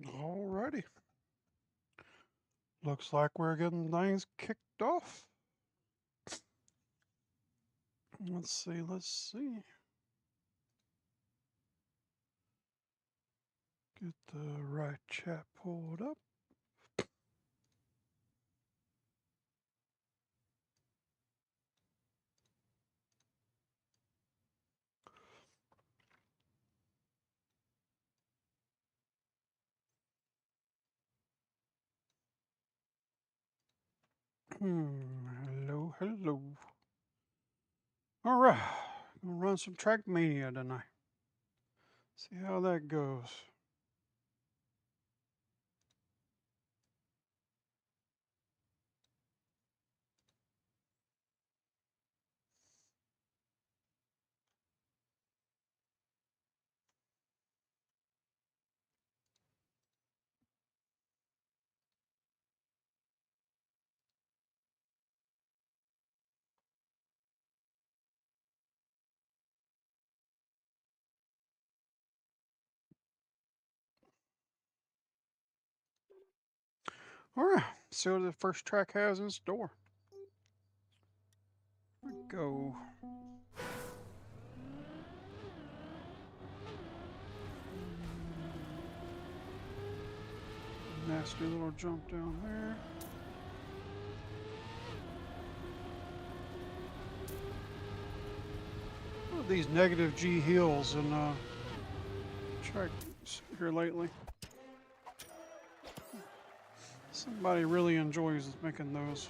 Alrighty. Looks like we're getting things kicked off. Let's see. Get the right chat pulled up. Hello. Alright. Gonna run some Trackmania tonight. See how that goes. Alright. See what the first track has in store. Here we go. Nasty little jump down there. What are these negative G hills in tracks here lately? Somebody really enjoys making those.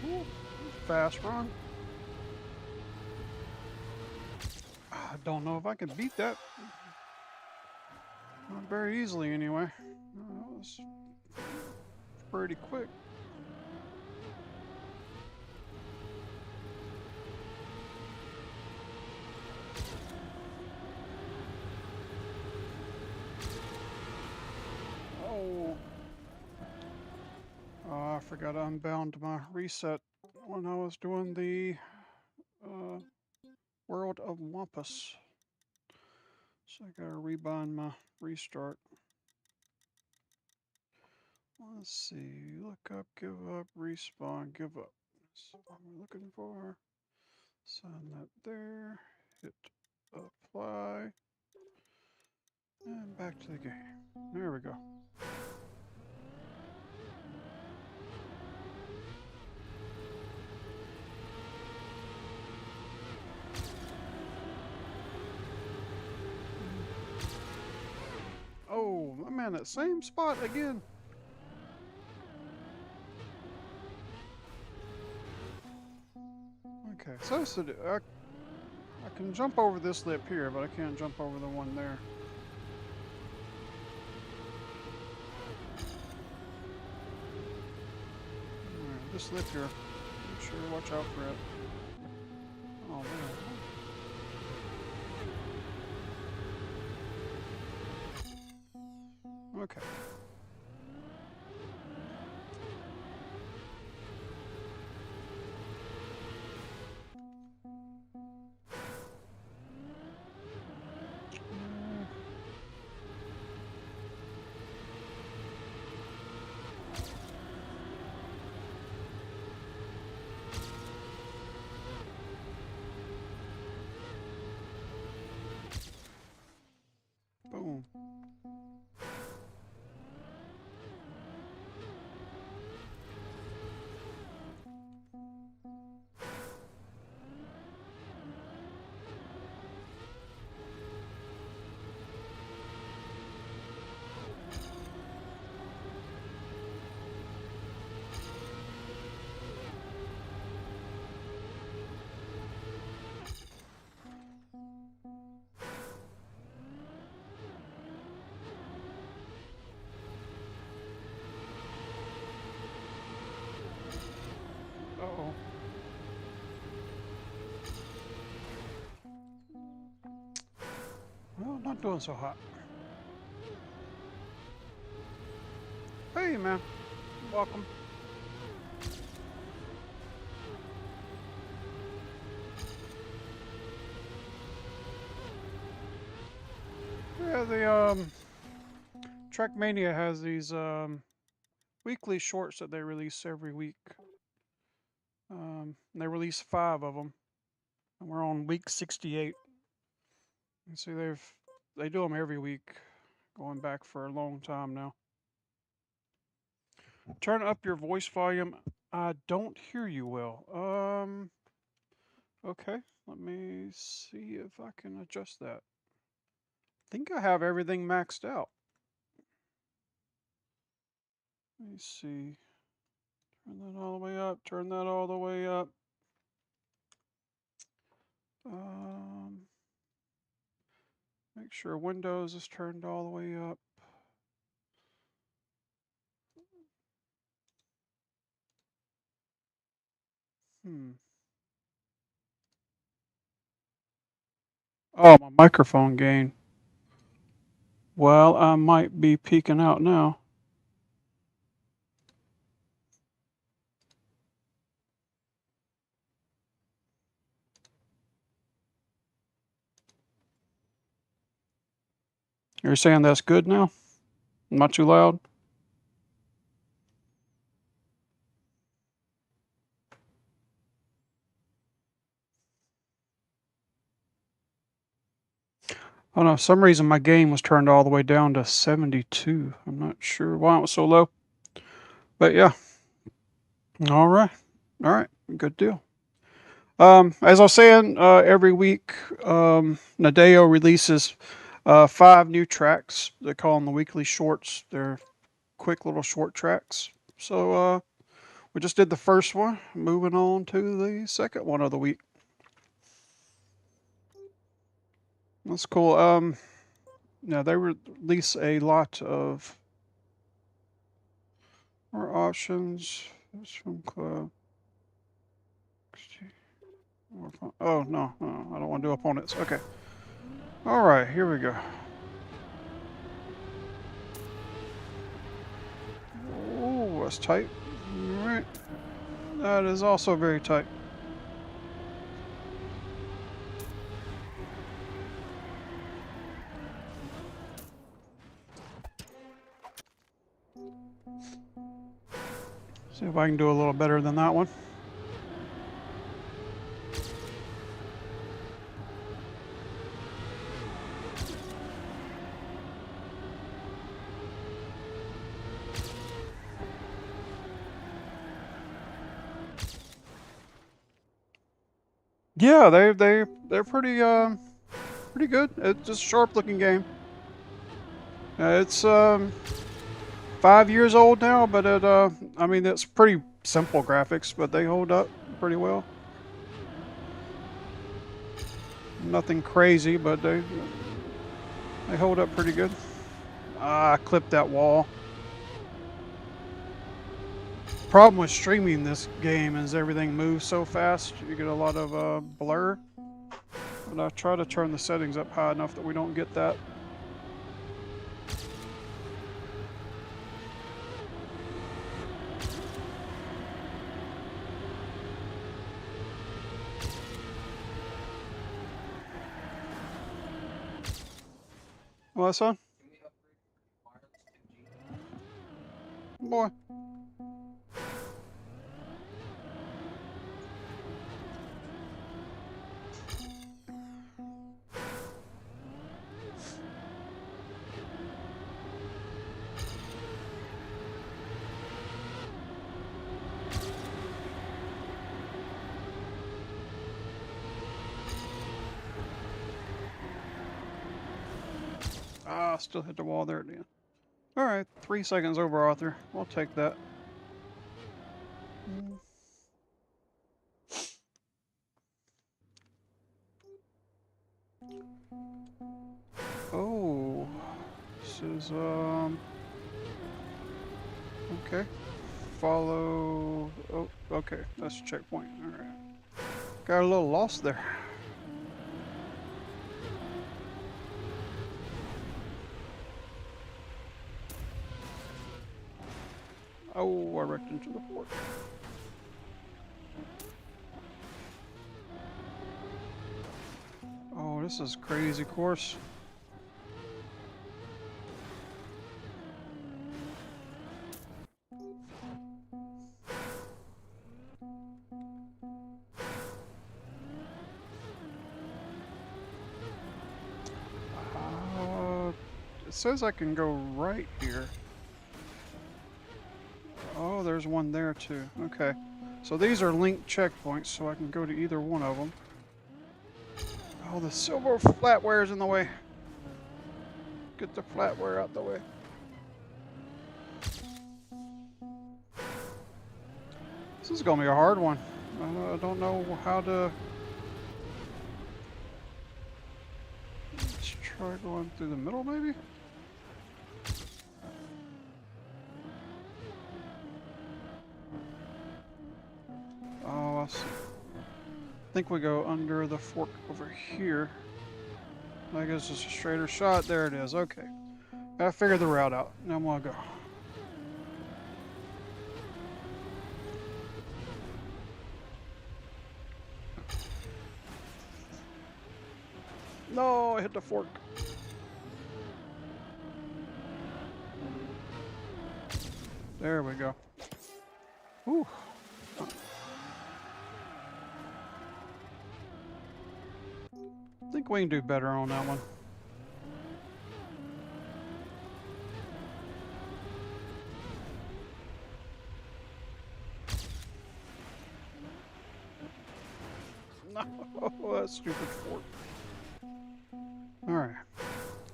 Ooh, fast run. I don't know if I can beat that. Not very easily, anyway. That was pretty quick. Oh. I forgot I unbound my reset when I was doing the World of Wampus. So I gotta rebind my restart. Let's see. Look up, give up, respawn, give up. That's what we're looking for. Sign that there. Hit apply. And back to the game. There we go. Oh, I'm in that same spot again. Okay, so I can jump over this lip here, but I can't jump over the one there. Alright, this lip here. Make sure to watch out for it. Oh, there. Okay. Boom. Uh-oh. Well, not doing so hot. Hey, man. Welcome. Yeah, the Trackmania has these weekly shorts that they release every week. They release 5 of them, and we're on week 68. You see, they do them every week, going back for a long time now. Turn up your voice volume. I don't hear you well. Okay, let me see if I can adjust that. I think I have everything maxed out. Let me see. Turn that all the way up. Turn that all the way up. Make sure Windows is turned all the way up. Oh, my microphone gain. Well, I might be peeking out now. You're saying that's good now? Not too loud? Oh no, for some reason my gain was turned all the way down to 72. I'm not sure why it was so low. But yeah. All right. All right. Good deal. As I was saying, every week, Nadeo releases 5 new tracks. They call them the weekly shorts. They're quick little short tracks. So we just did the first one. Moving on to the second one of the week. That's cool. Now they release a lot of more options. It's from club. Oh no, no, I don't want to do opponents. Okay. All right, here we go. Oh, that's tight. All right. That is also very tight. See if I can do a little better than that one. Yeah, they're pretty good. It's just a sharp looking game. It's 5 years old now, but I mean it's pretty simple graphics, but they hold up pretty well. Nothing crazy, but they hold up pretty good. I clipped that wall. Problem with streaming this game is everything moves so fast. You get a lot of blur. But I try to turn the settings up high enough that we don't get that. What's on? Boy. Ah, still hit the wall there at the end. Alright, 3 seconds over, Arthur. We'll take that. Oh. This is, okay. Follow... Oh, okay. That's a checkpoint. Alright. Got a little lost there. Oh, I wrecked into the fork. Oh, this is a crazy course. It says I can go right here. Oh, there's one there too. Okay. So these are linked checkpoints, so I can go to either one of them. Oh, the silver flatware's in the way. Get the flatware out the way. This is gonna be a hard one. I don't know how to... Let's try going through the middle, maybe? Oh, I see. I think we go under the fork over here. I guess it's a straighter shot. There it is. Okay. I figured the route out. Now I'm gonna go. No, I hit the fork. There we go. Ooh. I think we can do better on that one. No, that stupid fork. Alright.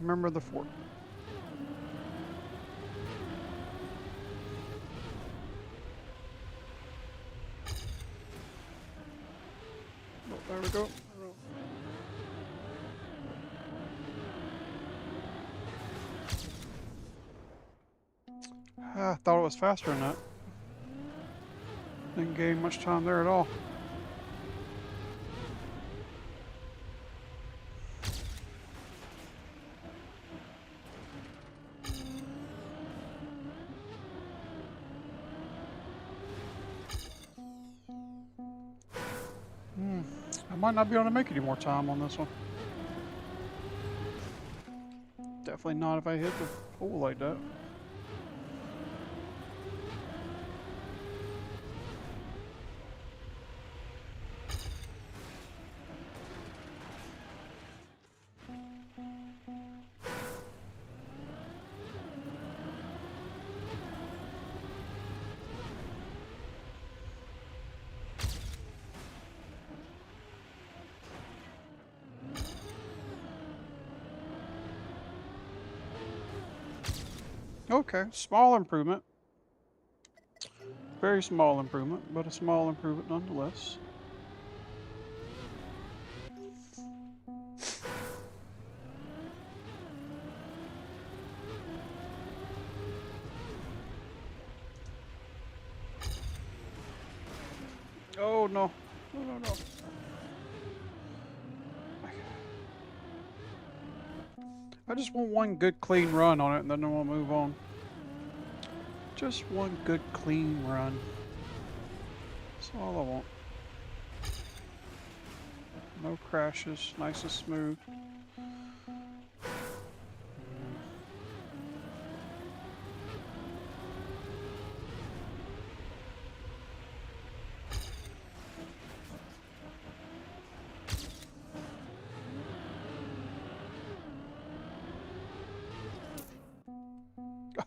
Remember the fork. Oh, there we go. I thought it was faster than that. Didn't gain much time there at all. I might not be able to make any more time on this one. Definitely not if I hit the pole like that. Okay, small improvement. Very small improvement, but a small improvement nonetheless. Oh no. No. I just want one good clean run on it and then we'll move on. Just one good clean run. That's all I want. No crashes, nice and smooth.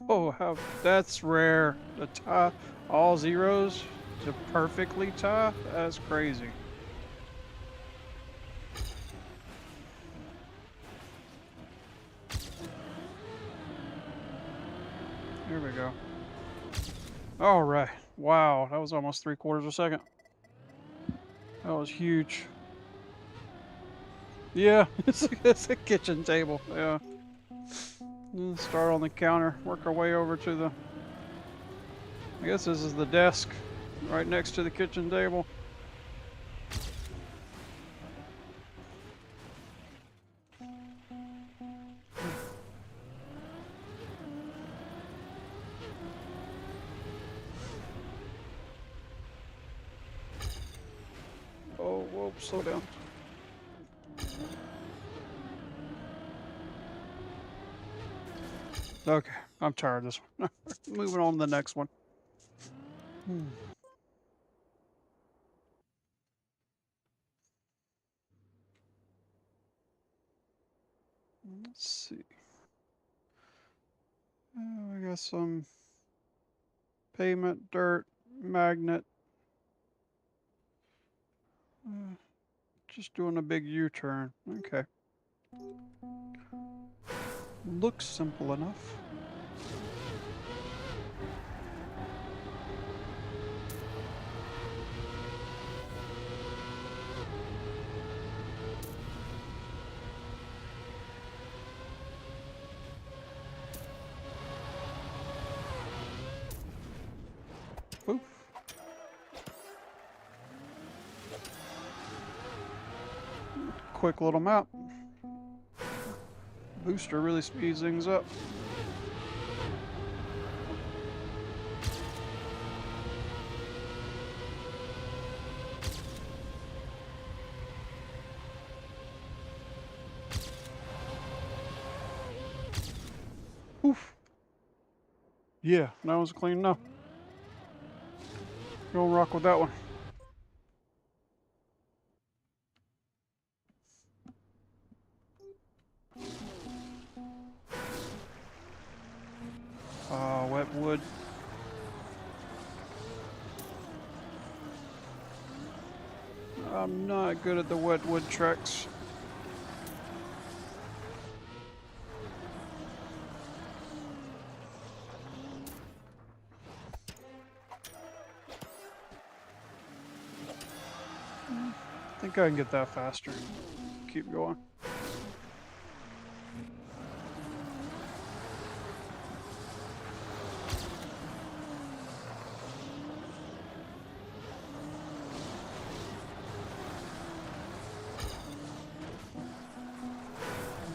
Oh, how that's rare. The tie, all zeros to perfectly tie. That's crazy. Here we go. All right. Wow, that was almost 3/4 of a second. That was huge. Yeah, it's a kitchen table. Yeah. Start on the counter, work our way over to the... I guess this is the desk right next to the kitchen table. whoa, slow down. Okay, I'm tired of this one. Moving on to the next one. Let's see. I got some pavement, dirt, magnet. Just doing a big U-turn. Okay. Looks simple enough. Oof. Quick little map. Booster really speeds things up. Oof. Yeah, that was clean enough. Gonna rock with that one. Wet wood. I'm not good at the wet wood tracks. I think I can get that faster. Keep going.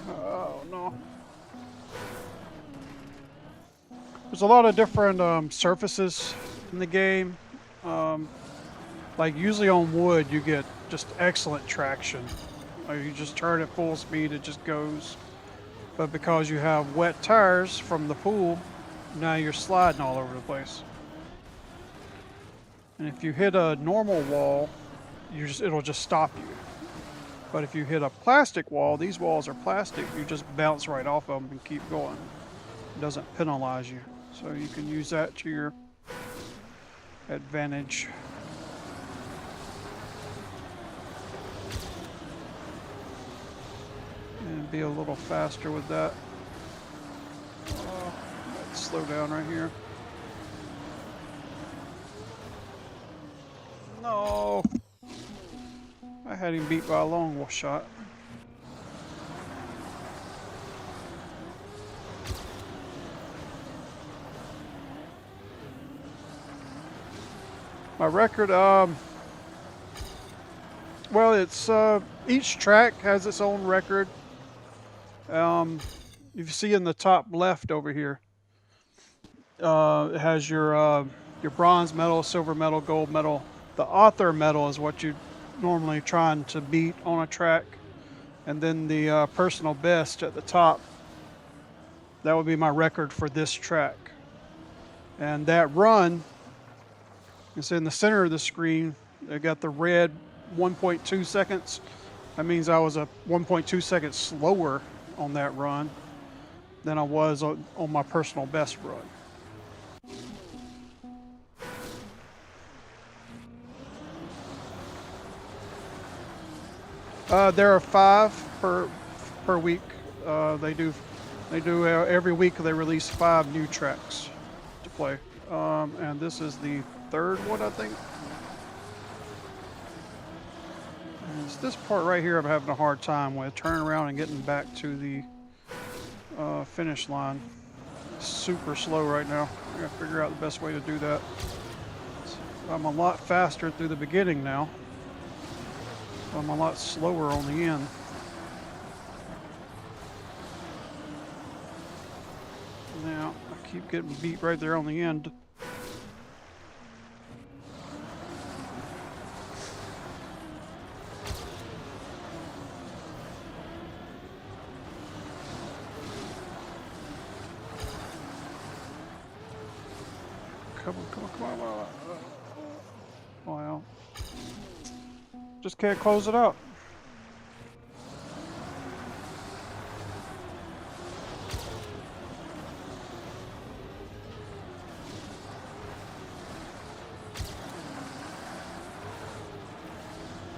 Oh no. There's a lot of different surfaces in the game. Like usually on wood, you get just excellent traction. You just turn at full speed, it just goes. But because you have wet tires from the pool, now you're sliding all over the place. And if you hit a normal wall, it'll just stop you. But if you hit a plastic wall, these walls are plastic, you just bounce right off of them and keep going. It doesn't penalize you. So you can use that to your advantage. And be a little faster with that. Let's slow down right here. No! I had him beat by a long shot. My record, well, it's each track has its own record. You see in the top left over here, it has your bronze medal, silver medal, gold medal. The author medal is what you normally trying to beat on a track, and then the personal best at the top. That would be my record for this track. And that run is in the center of the screen. They got the red 1.2 seconds. That means I was a 1.2 seconds slower on that run than I was on my personal best run. There are 5 per week. They do every week. They release 5 new tracks to play, and this is the 3rd one, I think. And it's this part right here I'm having a hard time with, turning around and getting back to the finish line. It's super slow right now. I gotta figure out the best way to do that. I'm a lot faster through the beginning now. I'm a lot slower on the end. Now, I keep getting beat right there on the end. come on, come on, come on. Wow. Just can't close it out.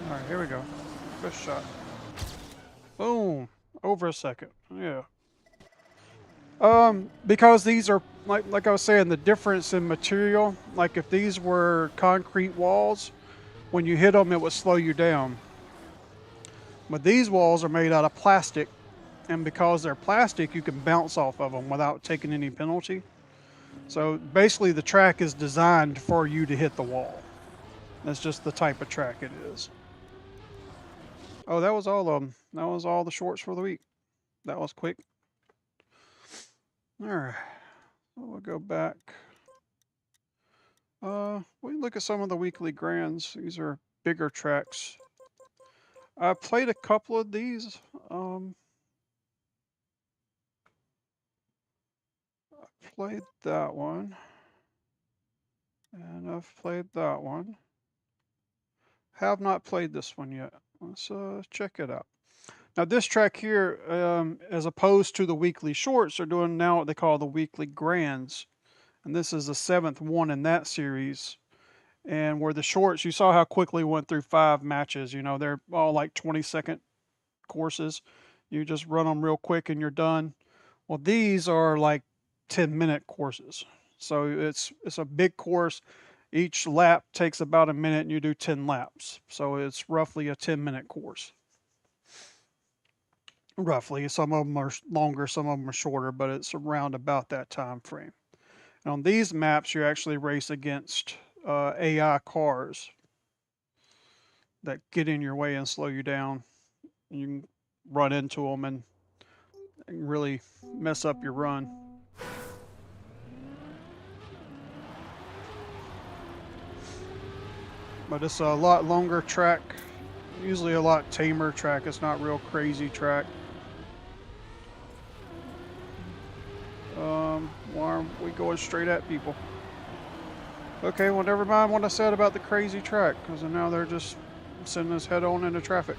Alright, here we go. First shot. Boom. Over a second. Yeah. Because these are like I was saying, the difference in material. Like if these were concrete walls, when you hit them, it would slow you down. But these walls are made out of plastic, and because they're plastic, you can bounce off of them without taking any penalty. So basically, the track is designed for you to hit the wall. That's just the type of track it is. Oh, that was all of them. That was all the shorts for the week. That was quick. All right, so we'll go back. We look at some of the weekly grands. These are bigger tracks. I played a couple of these. I played that one, and I've played that one. Have not played this one yet. Let's check it out. Now this track here, as opposed to the weekly shorts, are doing now what they call the weekly grands, and this is the 7th one in that series. And where the shorts, you saw how quickly we went through 5 matches. You know, they're all like 20-second courses. You just run them real quick and you're done. Well, these are like 10-minute courses. So it's a big course. Each lap takes about a minute and you do 10 laps. So it's roughly a 10-minute course. Roughly. Some of them are longer, some of them are shorter, but it's around about that time frame. And on these maps, you actually race against AI cars that get in your way and slow you down. You can run into them and really mess up your run. But it's a lot longer track, usually a lot tamer track. It's not real crazy track. Why are we going straight at people? Okay, well, never mind what I said about the crazy track, because now they're just sending us head on into traffic.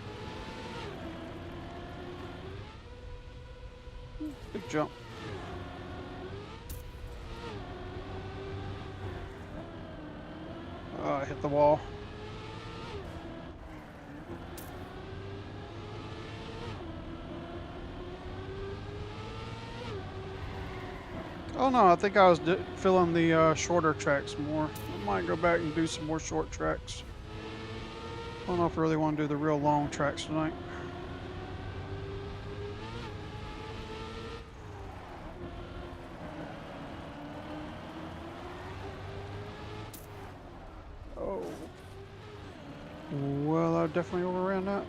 Big jump. I hit the wall. Oh no, I think I was filling the shorter tracks more. I might go back and do some more short tracks. I don't know if I really want to do the real long tracks tonight. Oh. Well, I definitely overran that.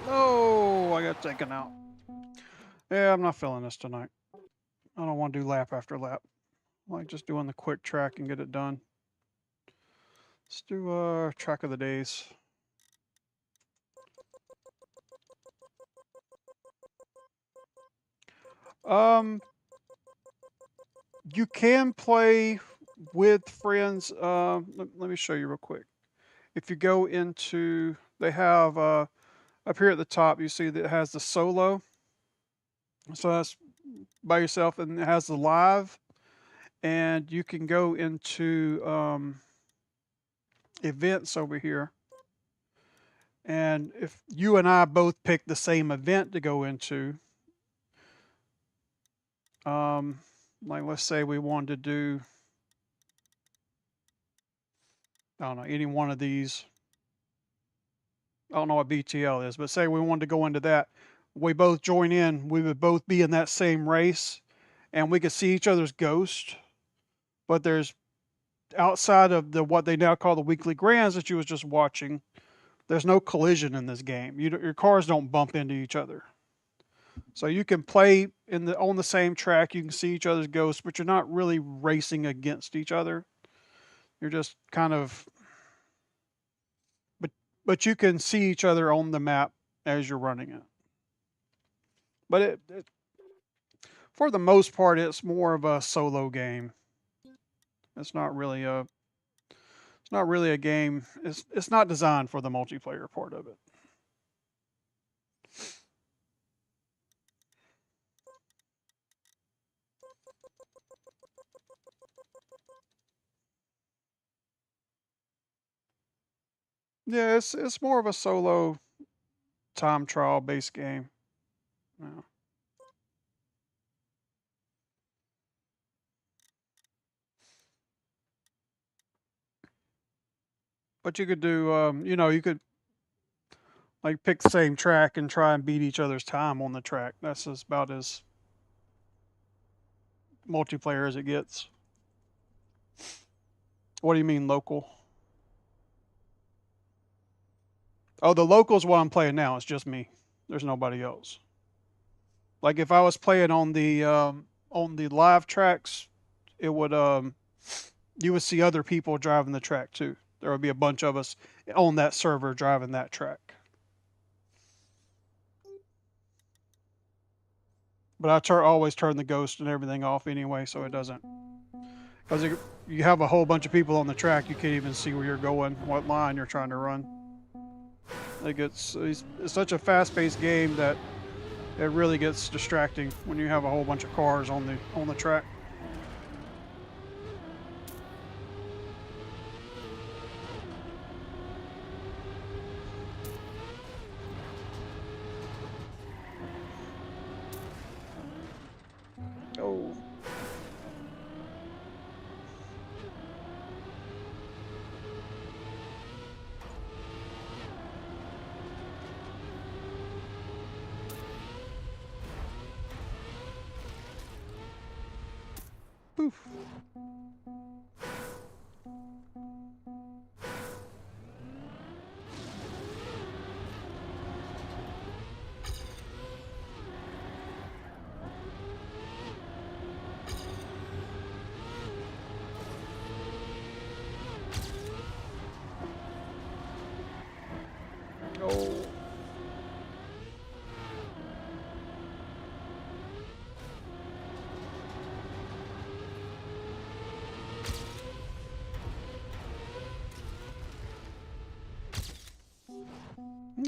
Oh, I got taken out. Yeah, I'm not feeling this tonight. I don't want to do lap after lap. I like just doing the quick track and get it done. Let's do track of the days. You can play with friends. Let me show you real quick. If you go into, they have up here at the top, you see that it has the solo. So that's by yourself, and it has the live. And you can go into events over here. And if you and I both pick the same event to go into, like let's say we wanted to do, I don't know, any one of these. I don't know what BTL is, but say we wanted to go into that. We both join in, we would both be in that same race, and we could see each other's ghost. But there's outside of the what they now call the weekly grands that you was just watching, there's no collision in this game. Your cars don't bump into each other. So you can play on the same track. You can see each other's ghosts, but you're not really racing against each other. You're just kind of, but you can see each other on the map as you're running it. But for the most part, it's more of a solo game. It's not really a game. It's not designed for the multiplayer part of it. Yeah, it's more of a solo time trial based game. Yeah. But you could do, you could like pick the same track and try and beat each other's time on the track. That's about as multiplayer as it gets. What do you mean local? Oh, the local is what I'm playing now. It's just me. There's nobody else. Like if I was playing on the live tracks, it would you would see other people driving the track too. There would be a bunch of us on that server driving that track. But always turn the ghost and everything off anyway, so it doesn't. Because you have a whole bunch of people on the track, you can't even see where you're going, what line you're trying to run. Like it's such a fast-paced game that it really gets distracting when you have a whole bunch of cars on the track. Oh. Poof. Oh.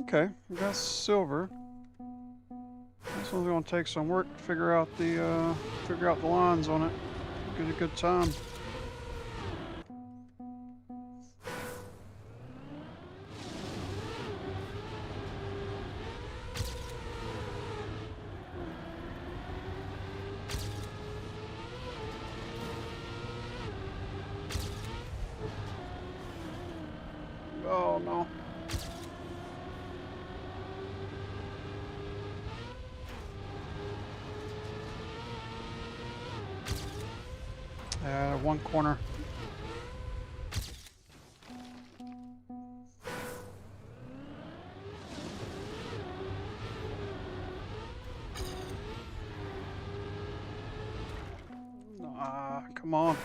Okay, we got silver. This one's gonna take some work to figure out the lines on it. Get a good time. Oh no. One corner. Ah, come on.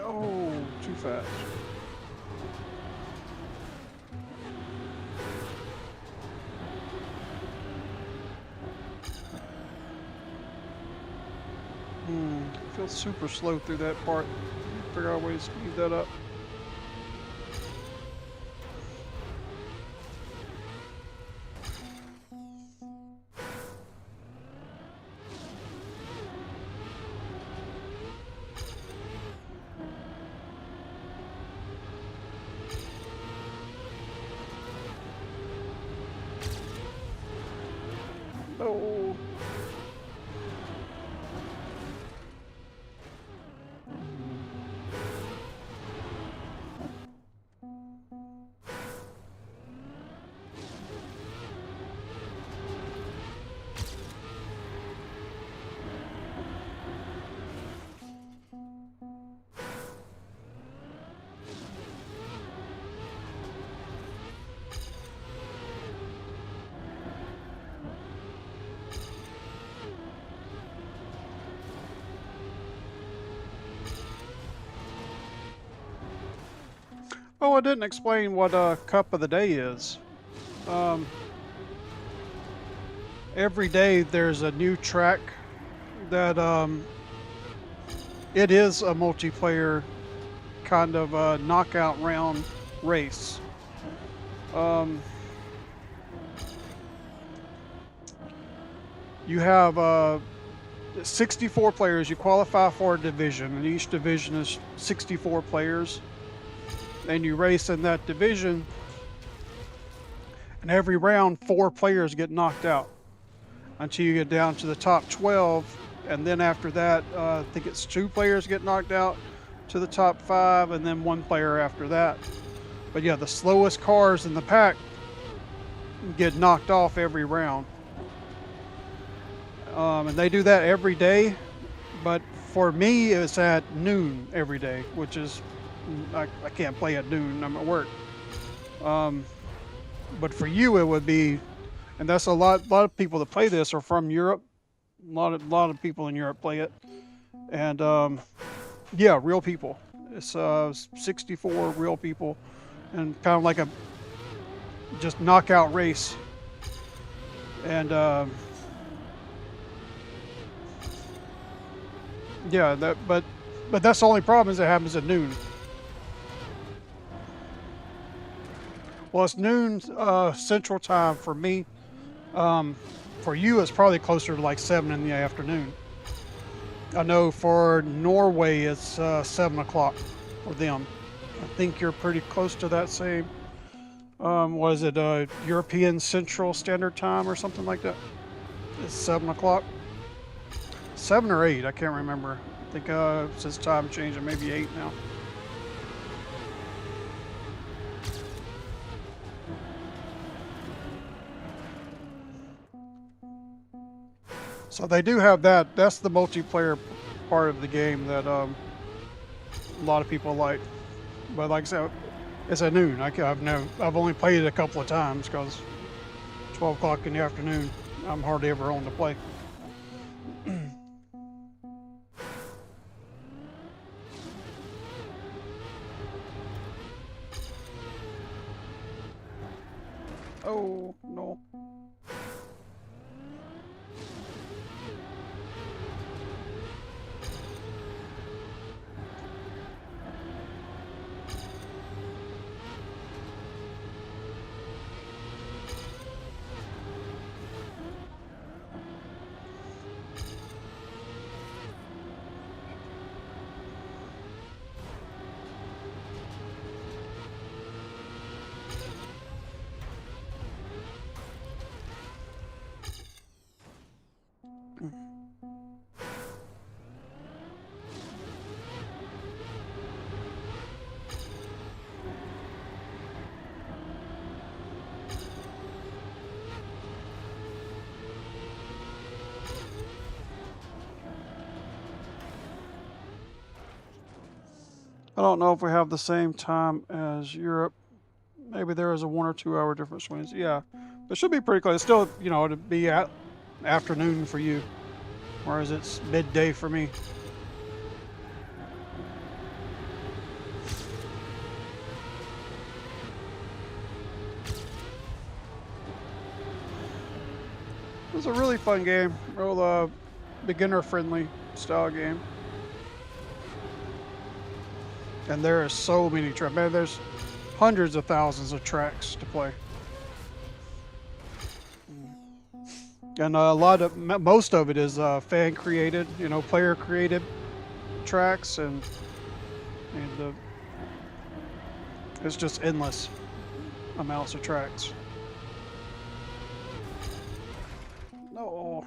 Oh, too fast. Feels super slow through that part. Figure out a way to speed that up. Oh. Oh, I didn't explain what cup of the day is. Um, every day there's a new track that it is a multiplayer kind of knockout round race. Um, you have 64 players. You qualify for a division, and each division is 64 players. And you race in that division, and every round, 4 players get knocked out until you get down to the top 12. And then after that, I think it's 2 players get knocked out to the top 5, and then 1 player after that. But yeah, the slowest cars in the pack get knocked off every round. And they do that every day. But for me, it's at noon every day, which is, I can't play at noon. I'm at work. But for you, it would be, and that's a lot of people that play this are from Europe. A lot of people in Europe play it. And yeah, real people. It's 64 real people, and kind of like a just knockout race. And yeah, but that's the only problem is it happens at noon. Well, it's noon Central Time for me. For you, it's probably closer to like 7 in the afternoon. I know for Norway, it's 7 o'clock for them. I think you're pretty close to that same. Was it European Central Standard Time or something like that? It's 7 o'clock. 7 or 8, I can't remember. I think since time changing, maybe 8 now. So they do have that. That's the multiplayer part of the game that a lot of people like. But like I said, it's at noon. I've only played it a couple of times because 12 o'clock in the afternoon, I'm hardly ever on to play. Oh no. I don't know if we have the same time as Europe. Maybe there is a 1 or 2 hour difference between. Yeah, it should be pretty close. It's still, it'd be at afternoon for you, whereas it's midday for me. It was a really fun game, real beginner-friendly style game. And there are so many tracks. Man, there's hundreds of thousands of tracks to play. And most of it is fan created, player created tracks, and it's just endless amounts of tracks. No.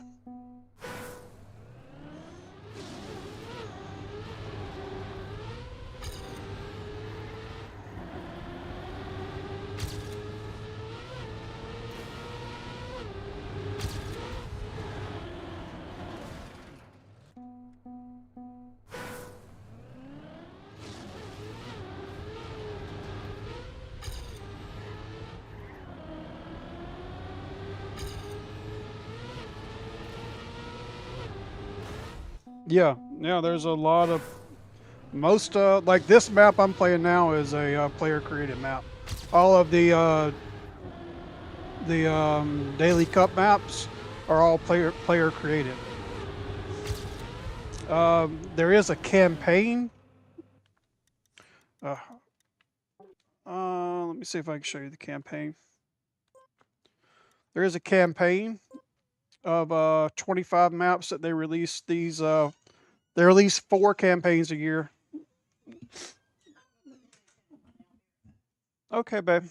Yeah, there's a lot of Most like this map I'm playing now is a player created map. All of the daily cup maps are all player created. There is a campaign. Uh, let me see if I can show you the campaign. There is a campaign of 25 maps that they release. They release 4 campaigns a year. Okay, babe.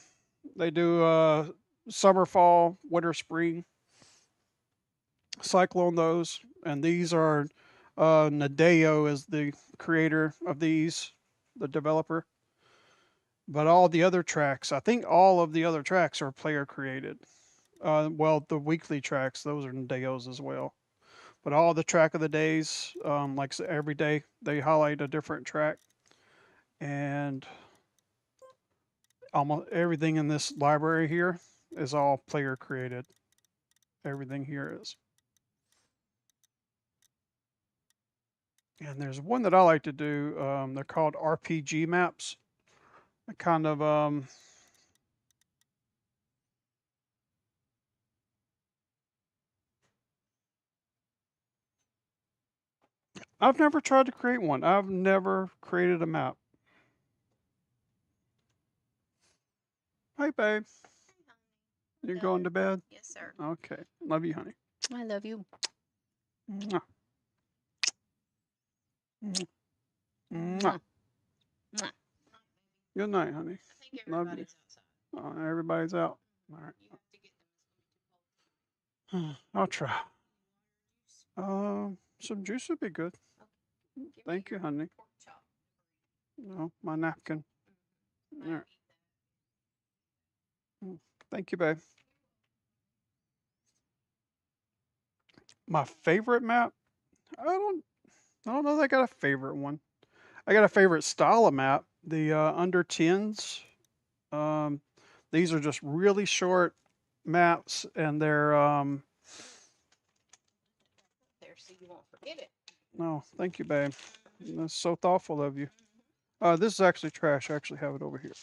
They do summer, fall, winter, spring. Cycle on those, and these are Nadeo is the creator of these, the developer. But all the other tracks, I think all of the other tracks are player created. Well, the weekly tracks, those are Nadeo's as well. But all the track of the days, like every day, they highlight a different track, and almost everything in this library here is all player created. Everything here is. And there's one that I like to do. They're called RPG maps. I kind of I've never tried to create one. I've never created a map. Hey, babe. You're going to bed? Yes, sir. Okay. Love you, honey. I love you. Mwah. Mwah. Mwah. Good night, honey. I think Love you. everybody's outside. Everybody's out. All right. You have to get them. I'll try. Some juice would be good. Thank you, honey. Pork chop. No, my napkin. I All right. don't eat Thank you, babe. My favorite map? I don't. I don't know that I got a favorite one. I got a favorite style of map. The under tens. Um, these are just really short maps, and they're that. There, so you won't forget it. no, thank you, babe. That's so thoughtful of you. This is actually trash. I actually have it over here.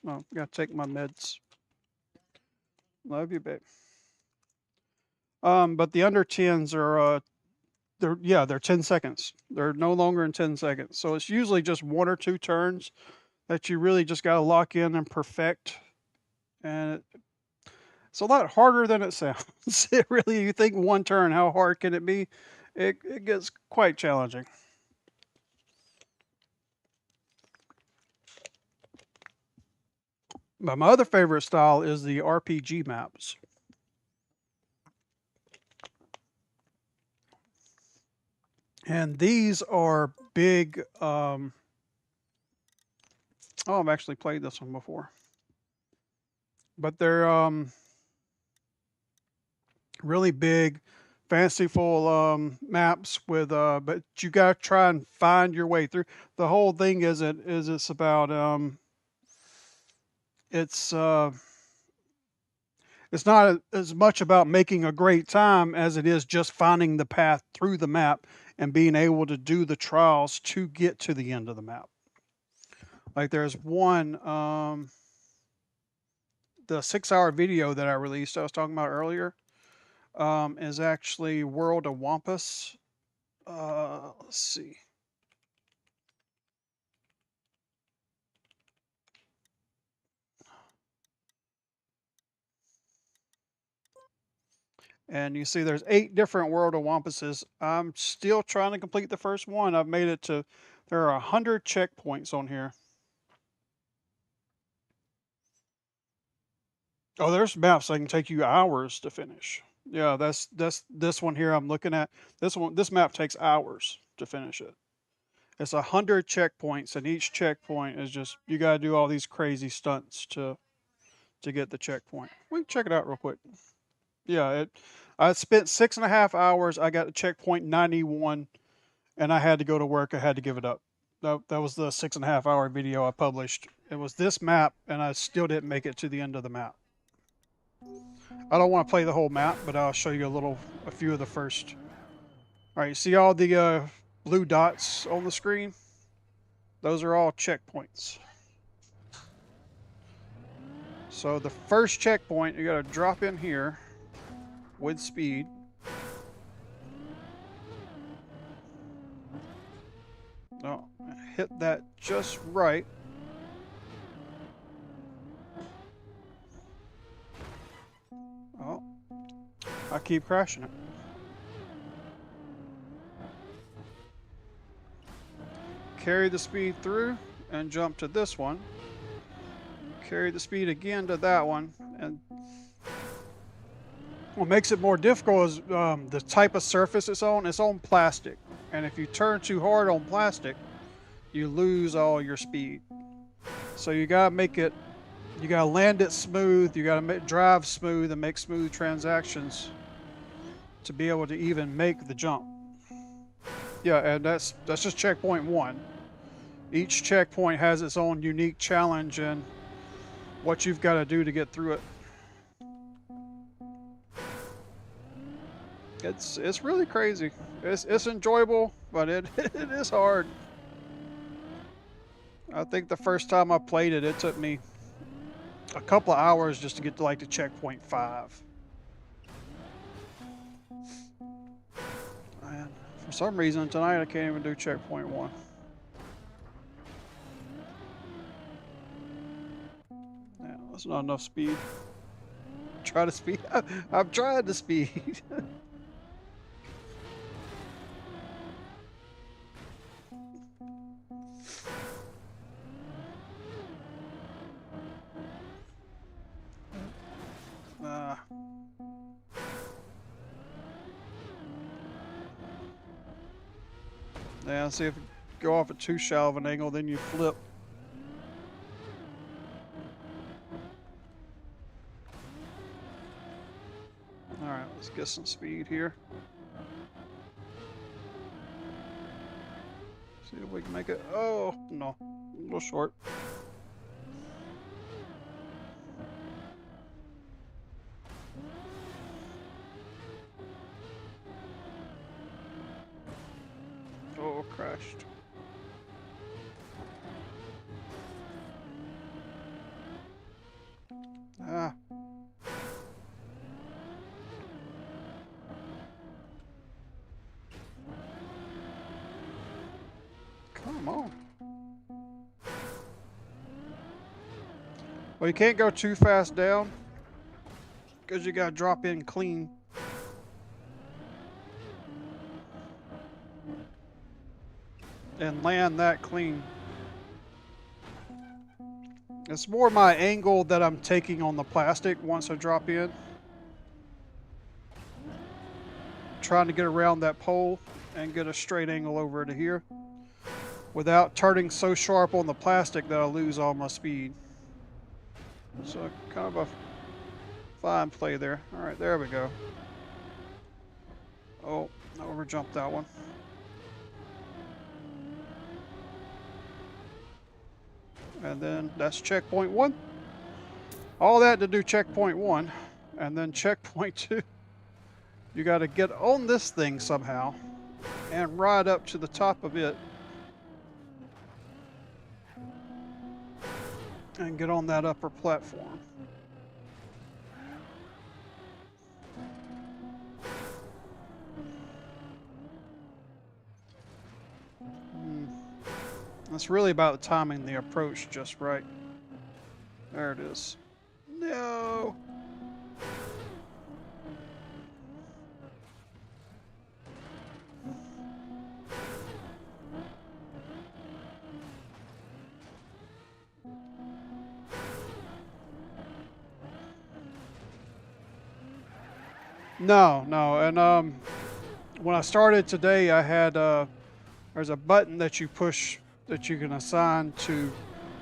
Oh, gotta take my meds. Love you, babe. But the under tens are they're 10 seconds. They're no longer in 10 seconds. So it's usually just 1 or 2 turns that you really just gotta lock in and perfect. And it's a lot harder than it sounds. It really, you think 1 turn, how hard can it be? It gets quite challenging. But my other favorite style is the RPG maps. And these are big. Oh, I've actually played this one before. But they're really big, fanciful maps with. But you got to try and find your way through. The whole thing it's about it's it's not as much about making a great time as it is just finding the path through the map and being able to do the trials to get to the end of the map. Like there's one, the 6-hour video that I released, I was talking about earlier, is actually World of Wampus. Let's see. And you see there's 8 different World of Wampuses. I'm still trying to complete the first one. I've made it to, there are 100 checkpoints on here. Oh, there's maps that can take you hours to finish. Yeah, that's this one here I'm looking at. This map takes hours to finish it. It's 100 checkpoints, and each checkpoint is just you got to do all these crazy stunts to get the checkpoint. We can check it out real quick. Yeah, I spent 6.5 hours. I got to checkpoint 91, and I had to go to work. I had to give it up. That was the 6.5 hour video I published. It was this map, and I still didn't make it to the end of the map. I don't want to play the whole map, but I'll show you a few of the first. All right, see all the blue dots on the screen, those are all checkpoints. So the first checkpoint, you gotta drop in here with speed. Oh, hit that just right. Oh, I keep crashing it. Carry the speed through and jump to this one. Carry the speed again to that one. And what makes it more difficult is the type of surface it's on. It's on plastic. And if you turn too hard on plastic, you lose all your speed. So you gotta make it, you gotta land it smooth, you gotta drive smooth and make smooth transactions to be able to even make the jump. Yeah, and that's just checkpoint 1. Each checkpoint has its own unique challenge and what you've got to do to get through it. It's really crazy. It's enjoyable, but it it is hard. I think the first time I played it, it took me a couple of hours just to get to like the checkpoint 5. And for some reason tonight I can't even do checkpoint 1. Yeah, that's not enough speed. Try to speed. I've tried to speed. Yeah, see if you go off at too shallow of an angle, then you flip. Alright, let's get some speed here. See if we can make it. Oh, no. A little short. Oh, crashed. Ah. Come on. Well, you can't go too fast down because you gotta drop in clean. And land that clean. It's more my angle that I'm taking on the plastic once I drop in. Trying to get around that pole and get a straight angle over to here without turning so sharp on the plastic that I lose all my speed. So kind of a fine play there. All right, there we go. Oh, I overjumped that one. And then that's checkpoint 1. All that to do checkpoint 1. And then checkpoint 2. You got to get on this thing somehow and ride up to the top of it and get on that upper platform. It's really about timing the approach just right. There it is. No. No, and when I started today, I had there's a button that you push that you can assign to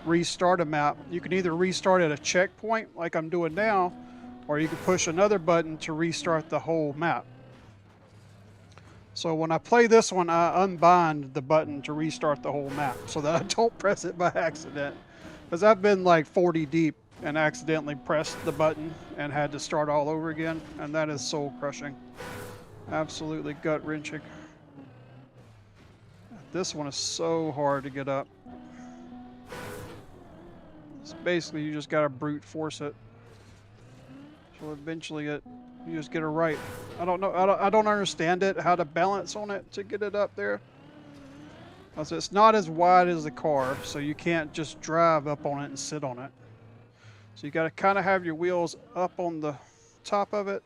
restart a map. You can either restart at a checkpoint like I'm doing now, or you can push another button to restart the whole map. So when I play this one, I unbind the button to restart the whole map so that I don't press it by accident. Because I've been like 40 deep and accidentally pressed the button and had to start all over again, and that is soul crushing. Absolutely gut wrenching. This one is so hard to get up. It's basically you just gotta brute force it. So eventually you just get it right. I don't know. I don't understand it. How to balance on it to get it up there. Also, it's not as wide as the car, so you can't just drive up on it and sit on it. So you got to kind of have your wheels up on the top of it,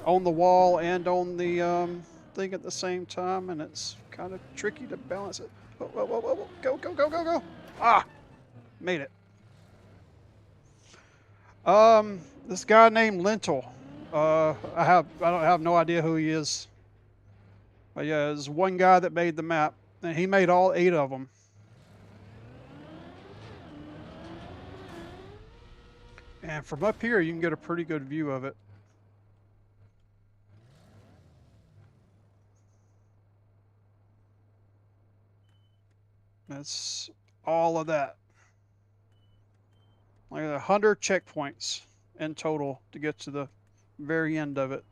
on the wall, and on the thing at the same time, and it's kind of tricky to balance it. Whoa, whoa, whoa, whoa, whoa. Go, go, go, go, go! Ah, made it. This guy named Lentil. I don't have no idea who he is. But yeah, there's one guy that made the map, and he made all 8 of them. And from up here, you can get a pretty good view of it. That's all of that. Like 100 checkpoints in total to get to the very end of it.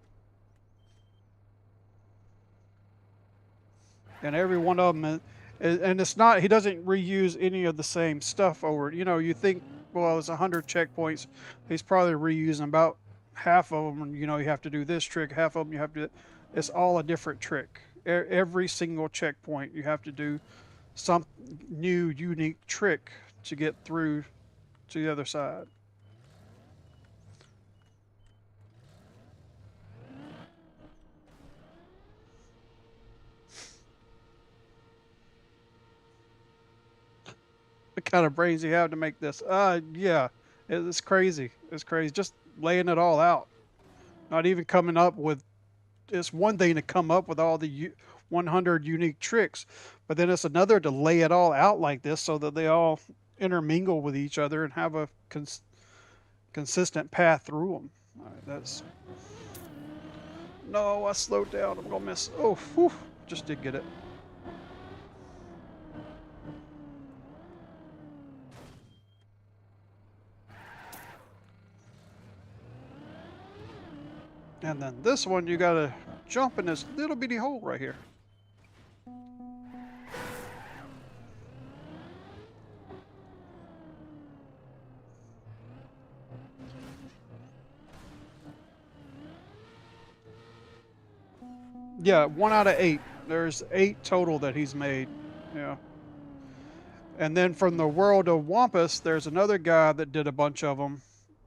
And every one of them, and it's not, he doesn't reuse any of the same stuff over it. You know, you think, well, it's 100 checkpoints. He's probably reusing about half of them. You know, you have to do this trick, half of them you have to, it's all a different trick. Every single checkpoint, you have to do some new, unique trick to get through to the other side. What kind of brains you have to make this? Yeah, it's crazy. It's crazy. Just laying it all out. Not even coming up with. It's one thing to come up with all the 100 unique tricks, but then it's another to lay it all out like this so that they all intermingle with each other and have a consistent path through them. All right, that's. No, I slowed down. I'm gonna miss. Oh, whew, just did get it. And then this one, you gotta jump in this little bitty hole right here. Yeah, 1 out of 8. There's 8 total that he's made. Yeah. And then from the world of Wampus, there's another guy that did a bunch of them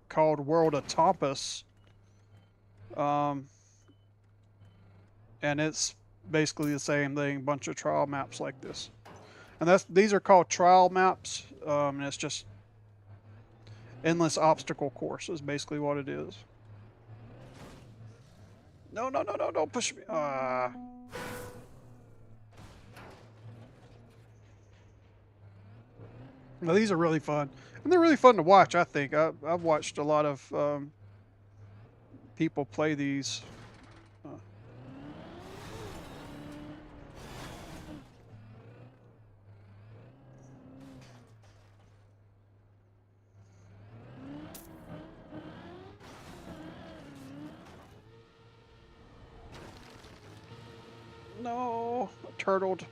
called World of Tompus. Um, and it's basically the same thing, bunch of trial maps like this. And these are called trial maps, and it's just endless obstacle course is basically what it is. No, no, no, no, don't push me. Now, these are really fun. And they're really fun to watch, I think. I've watched a lot of people play these. Uh, no, I turtled.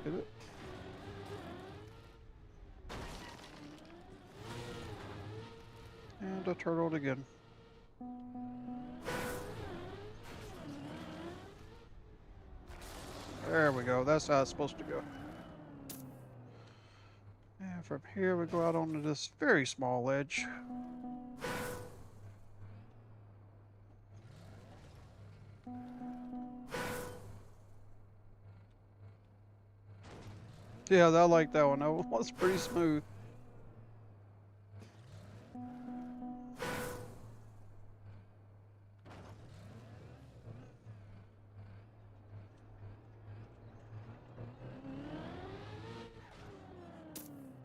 Hit it. And I turtled again. There we go. That's how it's supposed to go. And from here we go out onto this very small ledge. Yeah, I like that one. That was pretty smooth.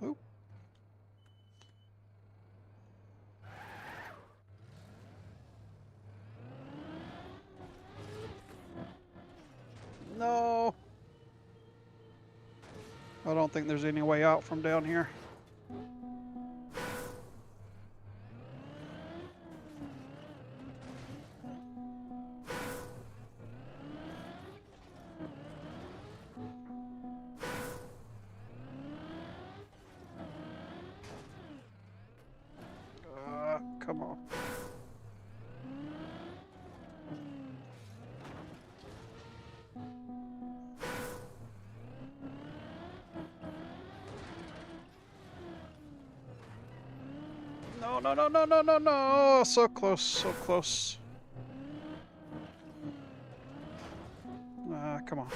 Oop. No. I don't think there's any way out from down here. come on. No, no, no, no, no, no, no. Oh, so close, so close. Come on.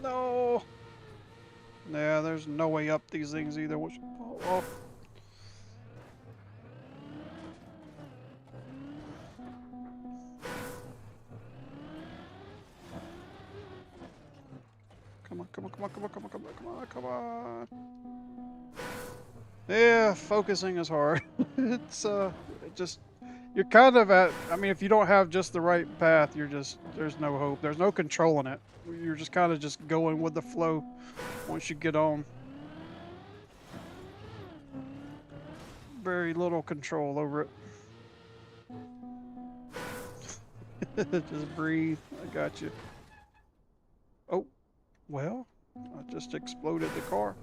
No. Yeah, there's no way up these things either. Oh, oh. Come on, come on, come on, come on, come on, come on, come on, come on. Yeah, focusing is hard. It's just you're kind of at. I mean, if you don't have just the right path, there's no hope. There's no controlling it. You're just kind of just going with the flow once you get on. Very little control over it. Just breathe. I got you. Oh, well, I just exploded the car.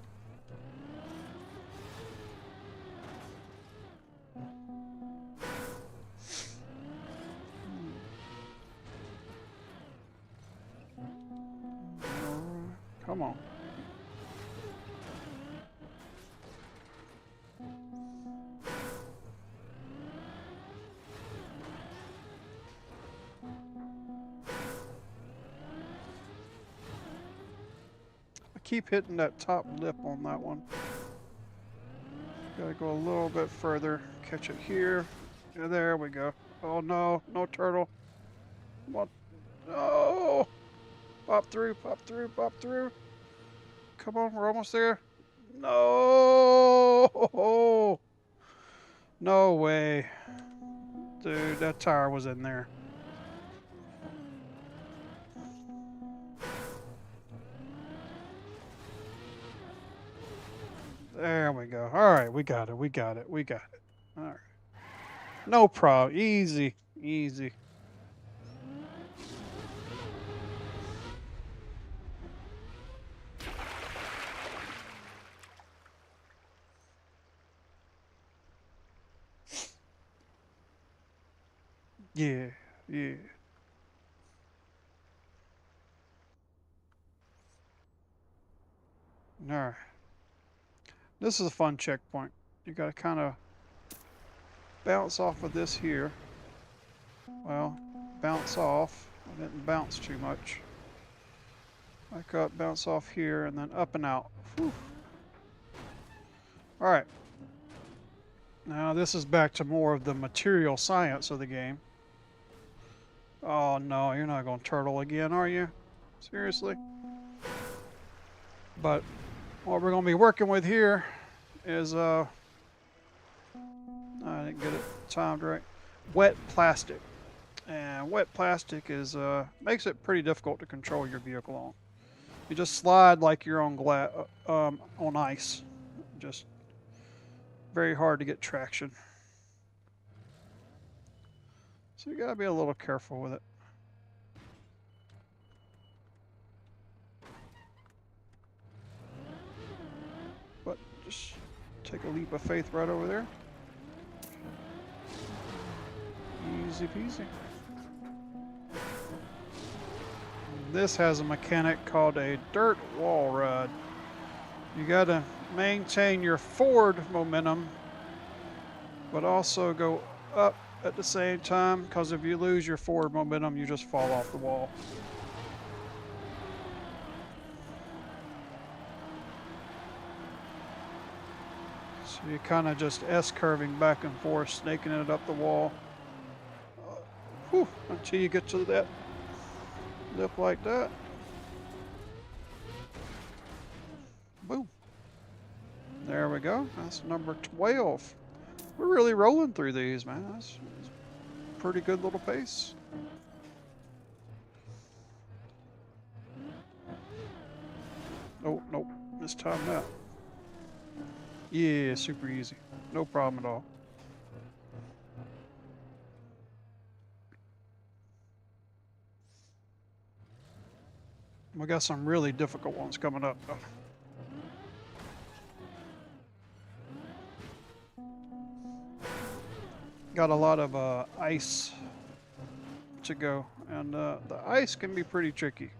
Come on. I keep hitting that top lip on that one. Gotta go a little bit further. Catch it here. Yeah, there we go. Oh no, no turtle. What? No! Pop through, pop through, pop through. Come on, we're almost there. No! No way. Dude, that tire was in there. There we go. All right, we got it. We got it. We got it. All right. No problem. Easy. Easy. Yeah. Yeah. All right. This is a fun checkpoint. You got to kind of bounce off of this here. Well, bounce off. I didn't bounce too much. Back up, bounce off here, and then up and out. Whew. All right. Now this is back to more of the material science of the game. Oh no, you're not going to turtle again, are you? Seriously? But what we're going to be working with here is, I didn't get it timed right, wet plastic. And wet plastic is makes it pretty difficult to control your vehicle on. You just slide like you're on on ice. Just very hard to get traction. So you gotta be a little careful with it. But just take a leap of faith right over there. Easy peasy. This has a mechanic called a dirt wall ride. You gotta maintain your forward momentum, but also go up at the same time, because if you lose your forward momentum, you just fall off the wall. So you're kind of just S-curving back and forth, snaking it up the wall. Until you get to that lip like that. Boom. There we go. That's number 12. We're really rolling through these, man. That's pretty good little pace. Oh, nope. Let's time that. Yeah, super easy. No problem at all. We got some really difficult ones coming up, though. Got a lot of ice to go, and the ice can be pretty tricky.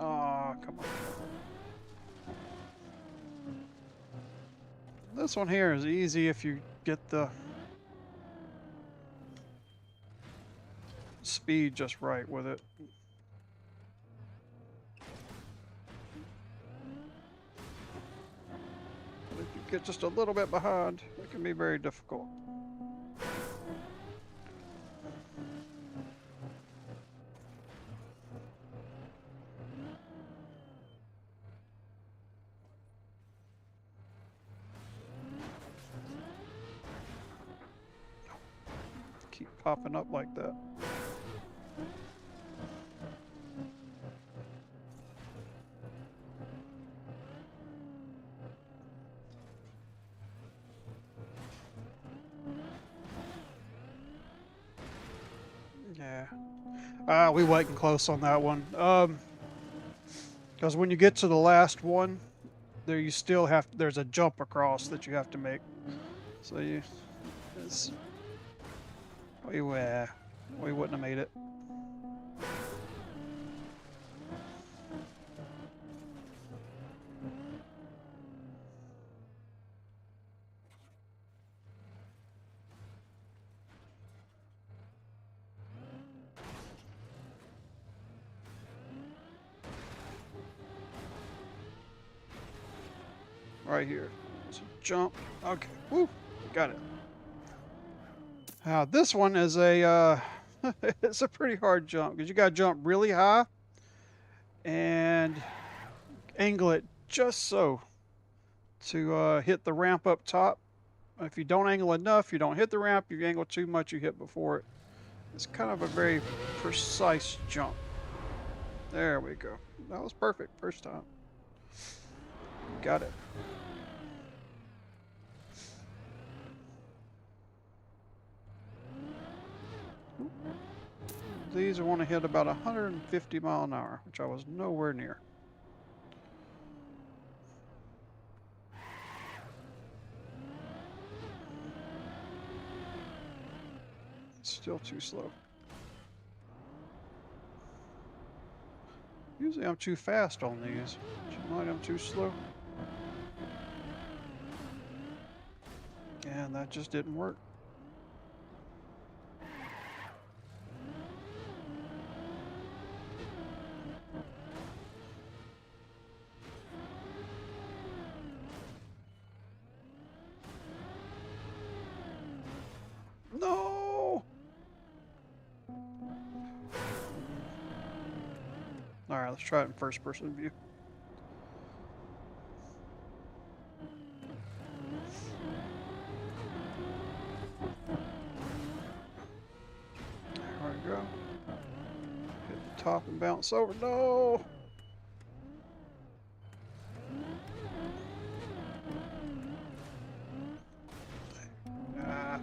Oh, come on. This one here is easy if you get the speed just right with it. But if you get just a little bit behind, it can be very difficult. Keep popping up like that. Yeah. We wasn't close on that one. Because when you get to the last one, there you still have there's a jump across that you have to make. So it's we wouldn't have made it. Right here. So jump. Okay. Woo. Got it. This one is a it's a pretty hard jump because you got to jump really high and angle it just so to hit the ramp up top. If you don't angle enough, you don't hit the ramp. If you angle too much, you hit before it. It's kind of a very precise jump. There we go. That was perfect first time. Got it. These I want to hit about 150 mile an hour, which I was nowhere near. Still too slow. Usually I'm too fast on these. Tonight I'm too slow. And that just didn't work. No! Alright, let's try it in first person view. There we go. Hit the top and bounce over. No! Ah.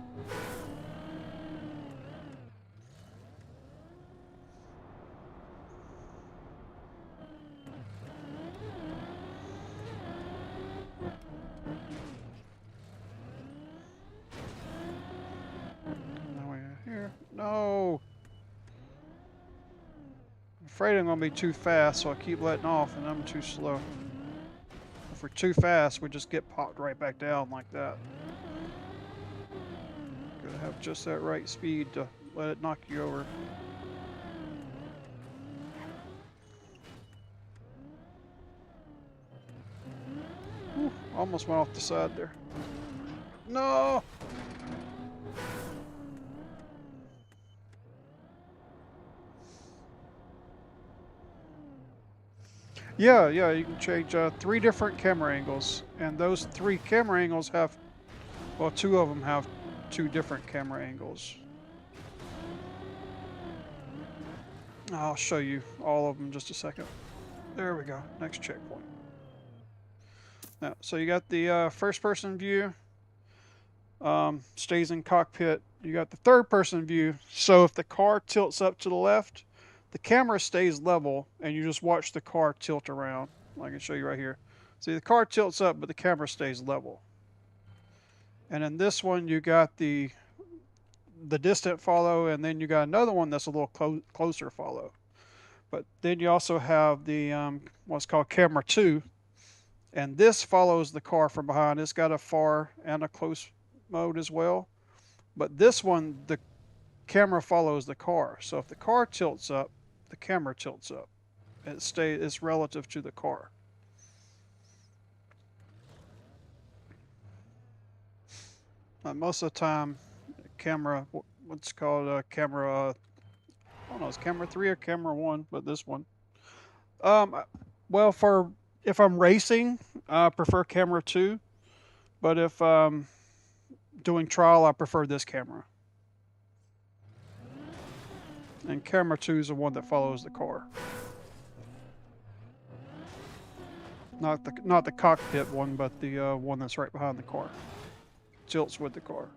Now we're here. No! I'm afraid I'm going to be too fast, so I keep letting off, and I'm too slow. If we're too fast, we just get popped right back down like that. Gotta have just that right speed to let it knock you over. Whew, almost went off the side there. No! Yeah, you can change 3 different camera angles, and those 3 camera angles have, well, 2 of them have 2 different camera angles. I'll show you all of them in just a second. There we go. Next checkpoint. Now, so you got the first-person view. Stays in cockpit. You got the third-person view. So if the car tilts up to the left, the camera stays level, and you just watch the car tilt around. I can show you right here. See, the car tilts up, but the camera stays level. And in this one, you got the distant follow, and then you got another one that's a little closer follow. But then you also have the what's called camera 2, and this follows the car from behind. It's got a far and a close mode as well. But this one, the camera follows the car. So if the car tilts up, the camera tilts up. It's relative to the car. Most of the time, camera, what's called a camera, I don't know, it's camera 3 or camera 1, but this one. Um, well, for if I'm racing, I prefer camera 2, but if doing trial, I prefer this camera. And camera 2 is the one that follows the car. Not the cockpit one, but the one that's right behind the car. Tilts with the car.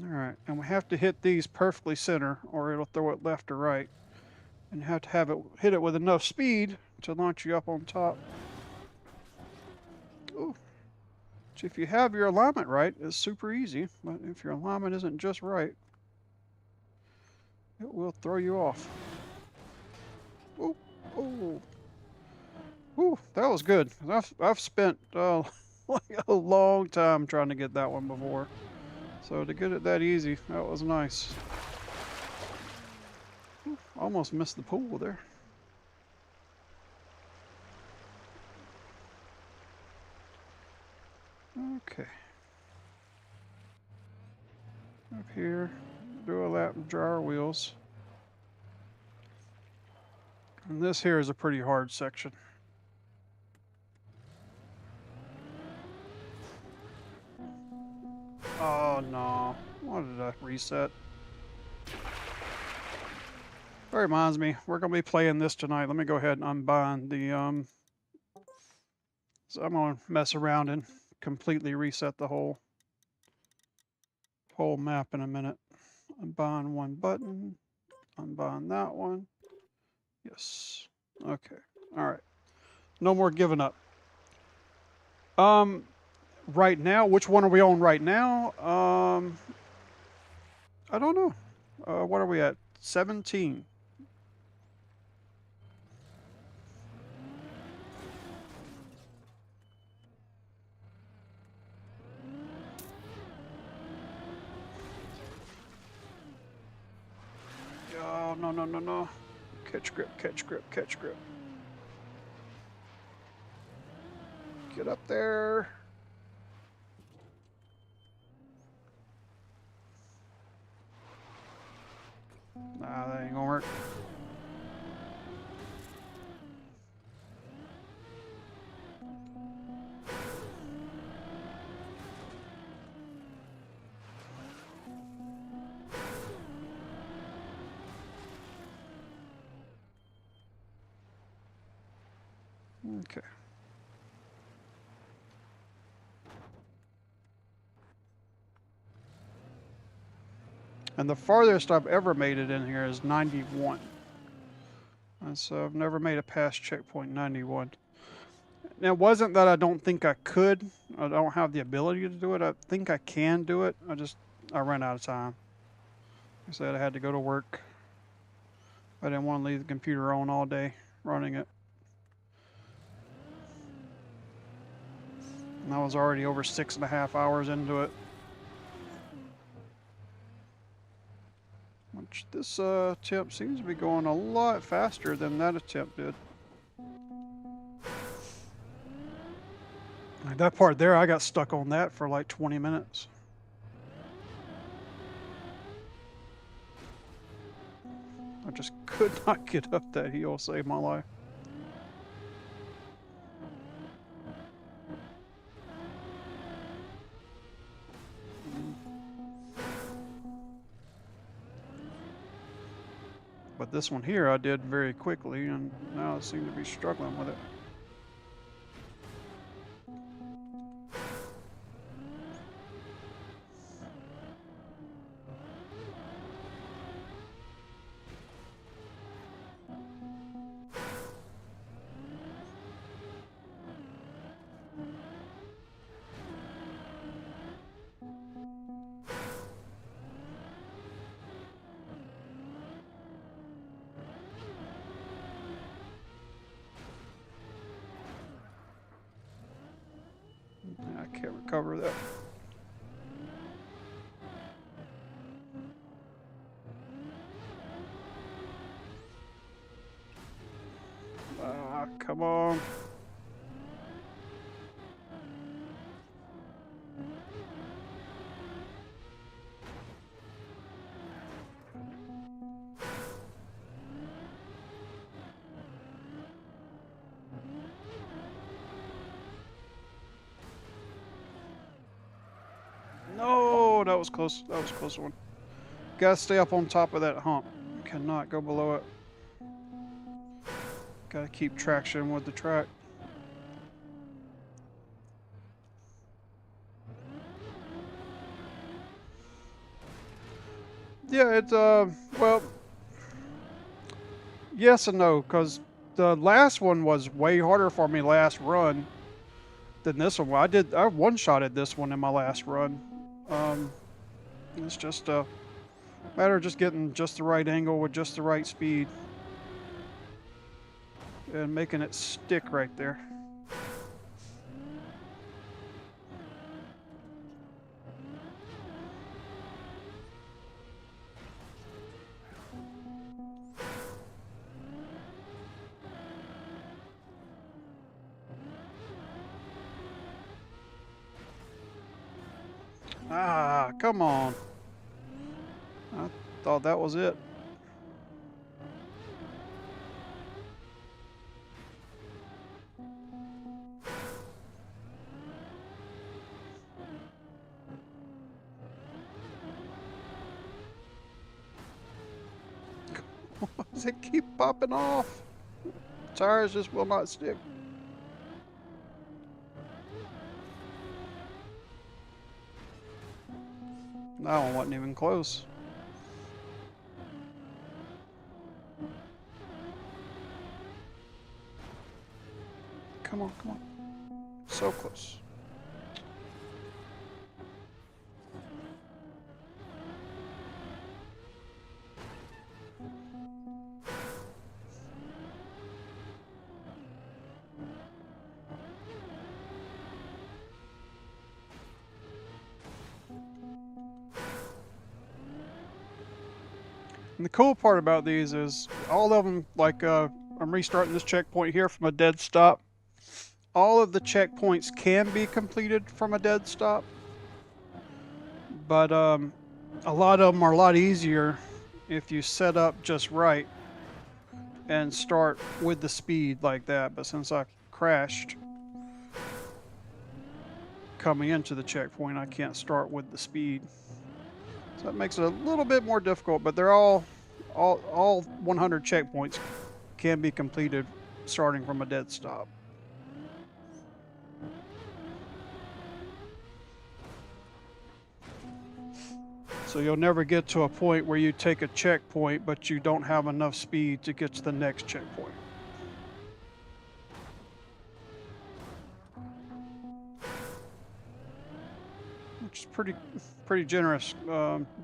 Alright, and we have to hit these perfectly center, or it'll throw it left or right. And you have to have it hit it with enough speed to launch you up on top. Ooh. Which if you have your alignment right, it's super easy. But if your alignment isn't just right, it will throw you off. Ooh, ooh. Ooh, that was good. I've spent like a long time trying to get that one before. So to get it that easy, that was nice. Ooh, almost missed the pool there. Okay. Up here, do a lap and dry our wheels. And this here is a pretty hard section. Oh no, why did I reset? That reminds me, we're gonna be playing this tonight. Let me go ahead and unbind the so I'm gonna mess around and completely reset the whole map in a minute. Unbind one button, unbind that one. Yes. Okay. All right. No more giving up. Right now, which one are we on right now? I don't know. What are we at? 17. Oh, no, no, no, no. Catch grip, catch grip, catch grip. Get up there. Nah, that ain't gonna work. Okay. And the farthest I've ever made it in here is 91. And so I've never made it past checkpoint 91. Now, it wasn't that I don't think I could. I don't have the ability to do it. I think I can do it. I ran out of time. I said I had to go to work. I didn't want to leave the computer on all day running it. And I was already over 6.5 hours into it. Which this attempt seems to be going a lot faster than that attempt did. Like that part there, I got stuck on that for like 20 minutes. I just could not get up that hill, save my life. But this one here I did very quickly, and now I seem to be struggling with it. I can't recover that. Ah, come on. No, that was close. That was a close one. Gotta stay up on top of that hump. Cannot go below it. Gotta keep traction with the track. Yeah, it's well, yes and no, because the last one was way harder for me last run than this one. I one-shotted this one in my last run. It's just a matter of just getting just the right angle with just the right speed and making it stick right there. Ah, come on. I thought that was it. Why does it keep popping off? Tires just will not stick. That one wasn't even close. Come on, come on. So close. And the cool part about these is all of them, like I'm restarting this checkpoint here from a dead stop. All of the checkpoints can be completed from a dead stop, but a lot of them are a lot easier if you set up just right and start with the speed like that. But since I crashed coming into the checkpoint, I can't start with the speed. So that makes it a little bit more difficult, but they're all 100 checkpoints can be completed starting from a dead stop. So you'll never get to a point where you take a checkpoint, but you don't have enough speed to get to the next checkpoint. Which is pretty generous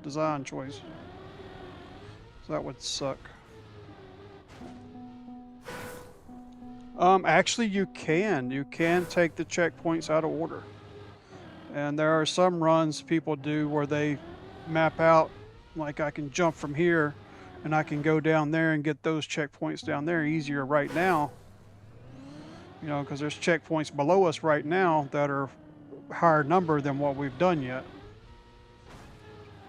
design choice. So that would suck. Actually, you can take the checkpoints out of order, and there are some runs people do where they map out, like I can jump from here, and I can go down there and get those checkpoints down there easier right now. You know, because there's checkpoints below us right now that are higher number than what we've done yet.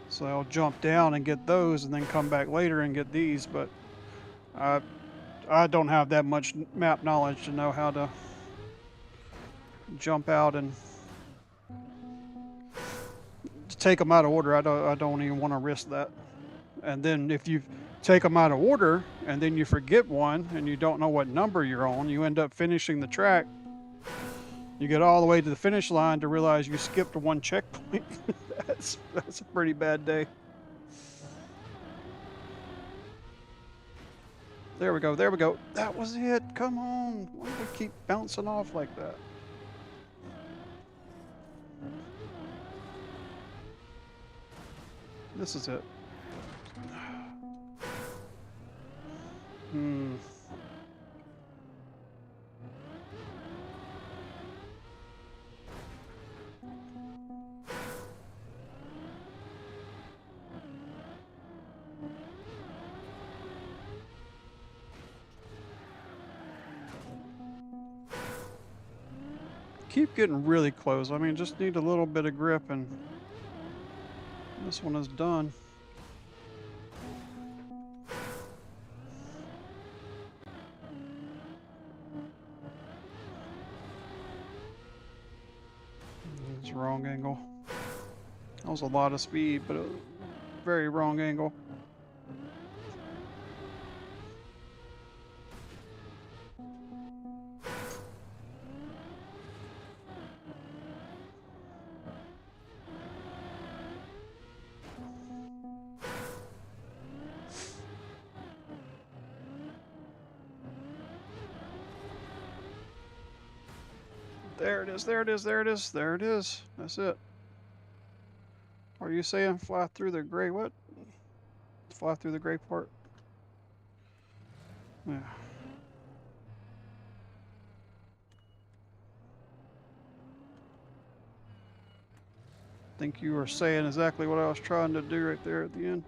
So I'll jump down and get those, and then come back later and get these. But I don't have that much map knowledge to know how to jump out and to take them out of order. I don't even want to risk that. And then if take them out of order, and then you forget one, and you don't know what number you're on. You end up finishing the track. You get all the way to the finish line to realize you skipped one checkpoint. That's a pretty bad day. There we go. There we go. That was it. Come on. Why do we keep bouncing off like that? This is it. Hmm. Keep getting really close. I mean, just need a little bit of grip, and this one is done. It's wrong angle. That was a lot of speed, but a very wrong angle. There it is, there it is, there it is, there it is. That's it. Are you saying fly through the gray what? Fly through the gray part? Yeah. Think you were saying exactly what I was trying to do right there at the end.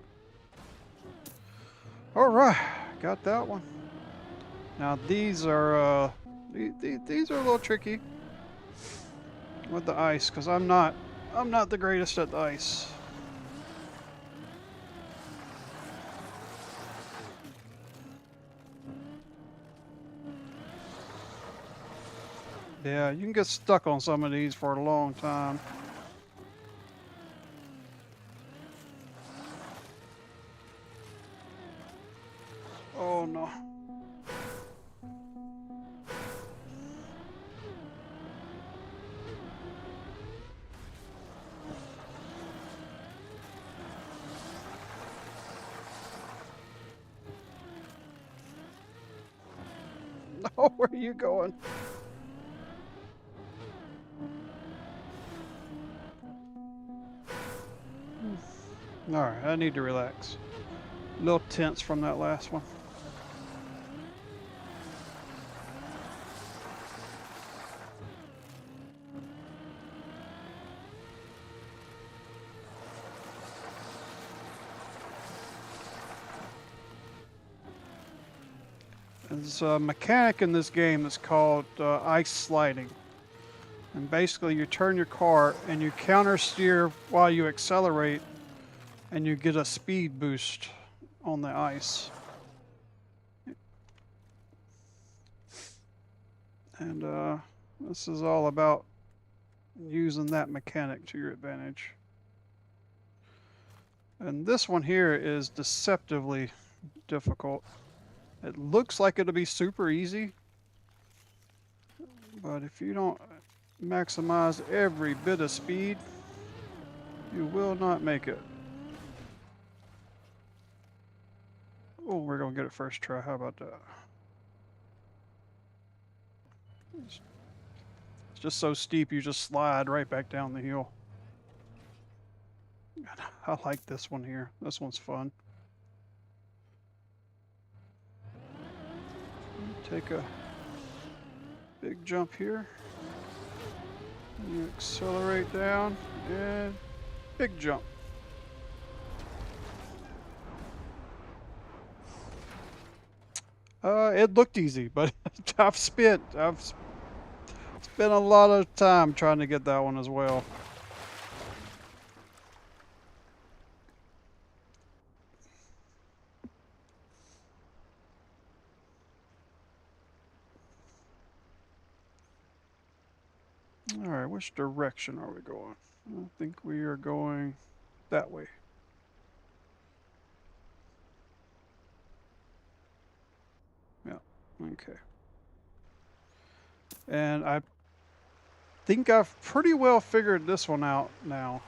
All right, got that one. Now these are these are a little tricky with the ice because I'm not the greatest at the ice. Yeah, you can get stuck on some of these for a long time. Oh no. No, where are you going? Alright, I need to relax. A little tense from that last one. There's a mechanic in this game that's called ice sliding. And basically you turn your car and you counter steer while you accelerate and you get a speed boost on the ice. And this is all about using that mechanic to your advantage. And this one here is deceptively difficult. It looks like it'll be super easy, but if you don't maximize every bit of speed, you will not make it. Oh, we're gonna get it first try. How about that? It's just so steep, you just slide right back down the hill. I like this one here. This one's fun. Take a big jump here. You accelerate down and big jump. It looked easy, but I've spent a lot of time trying to get that one as well. All right, which direction are we going? I think we are going that way. Okay. And I think I've pretty well figured this one out now.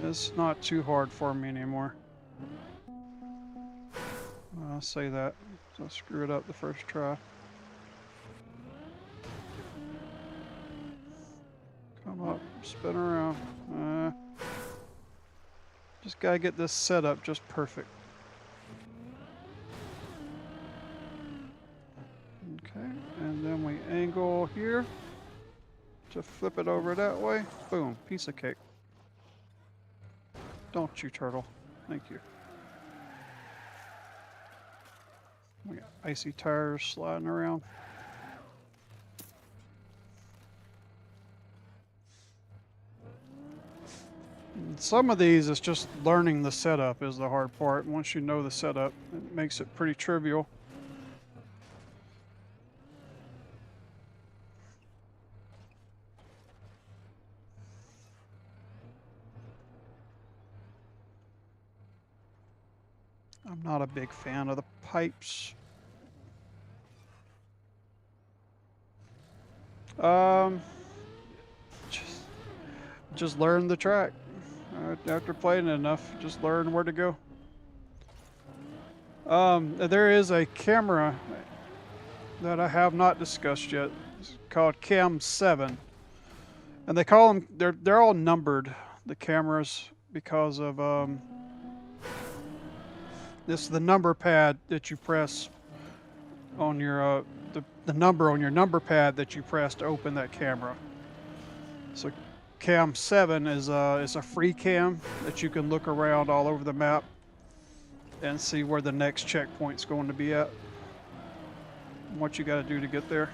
It's not too hard for me anymore. I'll say that. So I screw it up the first try. Come up, spin around. Just gotta get this set up just perfect. Okay, and then we angle here to flip it over that way. Boom, piece of cake. Don't you, turtle. Thank you. We got icy tires sliding around. And some of these, it's just learning the setup is the hard part. Once you know the setup, it makes it pretty trivial. I'm not a big fan of the pipes. Um, just learn the track. After playing it enough, just learn where to go. There is a camera that I have not discussed yet. It's called Cam 7, and they call them. They're all numbered. The cameras because of this the number pad that you press on your the number on your number pad that you press to open that camera. So Cam 7 is a free cam that you can look around all over the map and see where the next checkpoint's going to be at. And what you got to do to get there.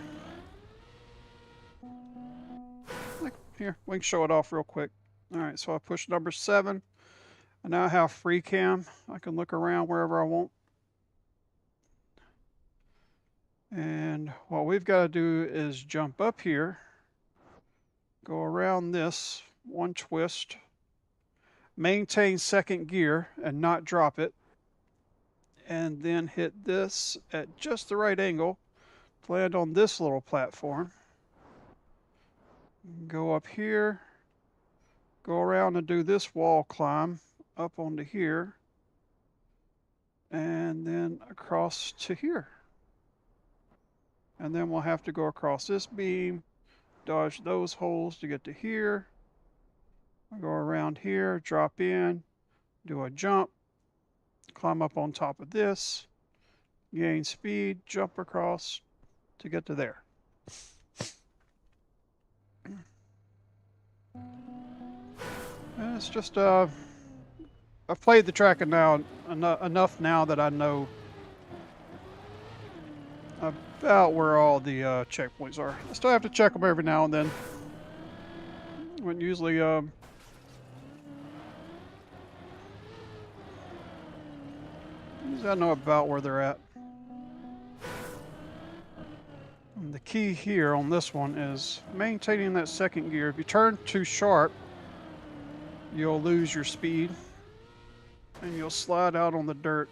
Like, here, we can show it off real quick. All right, so I push number 7. I now have free cam. I can look around wherever I want. And what we've got to do is jump up here, go around this, one twist, maintain second gear and not drop it, and then hit this at just the right angle to land on this little platform. Go up here, go around and do this wall climb up onto here, and then across to here. And then we'll have to go across this beam, dodge those holes to get to here. I'll go around here, drop in, do a jump, climb up on top of this, gain speed, jump across to get to there. And it's just I've played the track now enough now that I know about where all the checkpoints are. I still have to check them every now and then. When usually I know about where they're at. And the key here on this one is maintaining that second gear. If you turn too sharp, you'll lose your speed and you'll slide out on the dirt.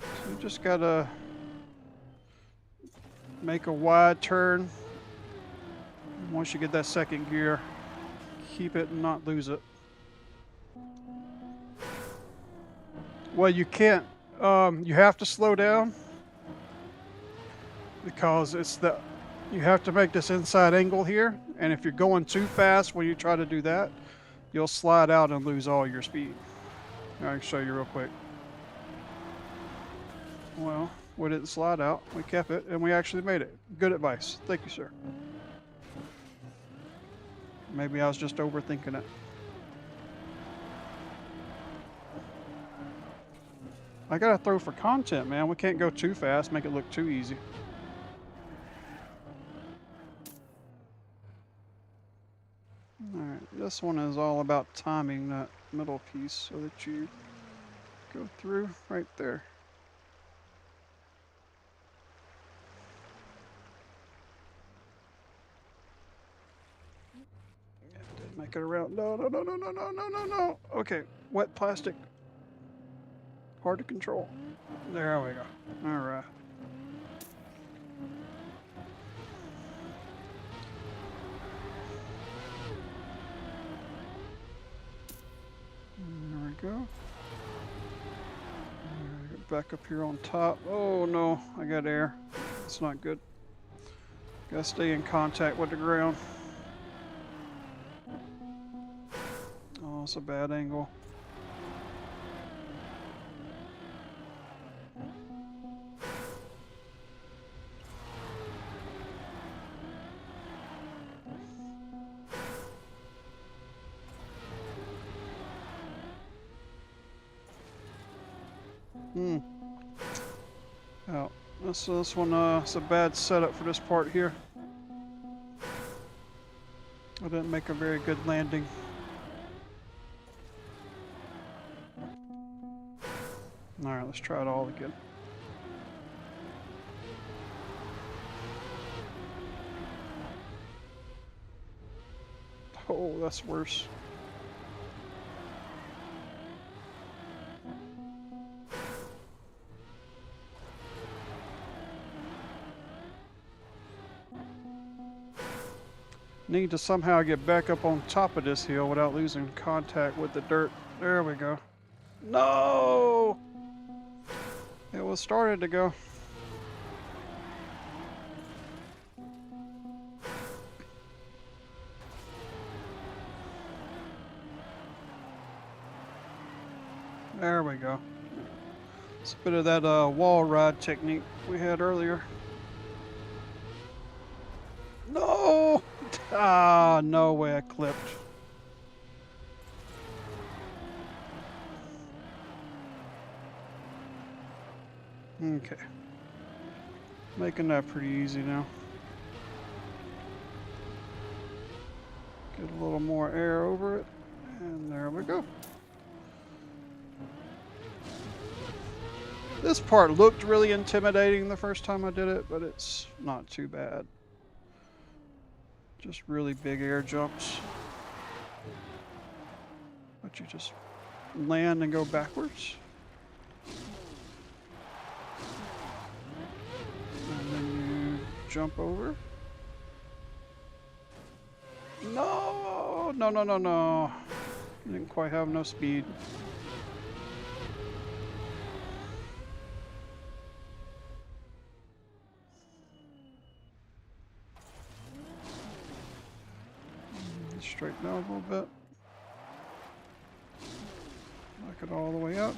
So you just gotta make a wide turn. Once you get that second gear, keep it and not lose it. Well, you can't. You have to slow down because you have to make this inside angle here, and if you're going too fast when you try to do that, you'll slide out and lose all your speed. I can show you real quick. Well, we didn't slide out. We kept it, and we actually made it. Good advice. Thank you, sir. Maybe I was just overthinking it. I gotta throw for content, man. We can't go too fast, make it look too easy. Alright, this one is all about timing that middle piece so that you go through right there. Didn't make it around. No. Okay, wet plastic. Hard to control. There we go. All right. There we go. Get back up here on top. Oh no, I got air. It's not good. Gotta stay in contact with the ground. Oh, it's a bad angle. Oh, this one, it's a bad setup for this part here. I didn't make a very good landing. Alright, let's try it all again. Oh, that's worse. Need to somehow get back up on top of this hill without losing contact with the dirt. There we go. No! It was started to go. There we go. It's a bit of that wall ride technique we had earlier. No! Ah, no way I clipped. Okay. Making that pretty easy now. Get a little more air over it. And there we go. This part looked really intimidating the first time I did it, but it's not too bad. Just really big air jumps. But you just land and go backwards. And then you jump over. No! No, no, no, no. Didn't quite have enough speed. Straighten out a little bit. Knock it all the way up.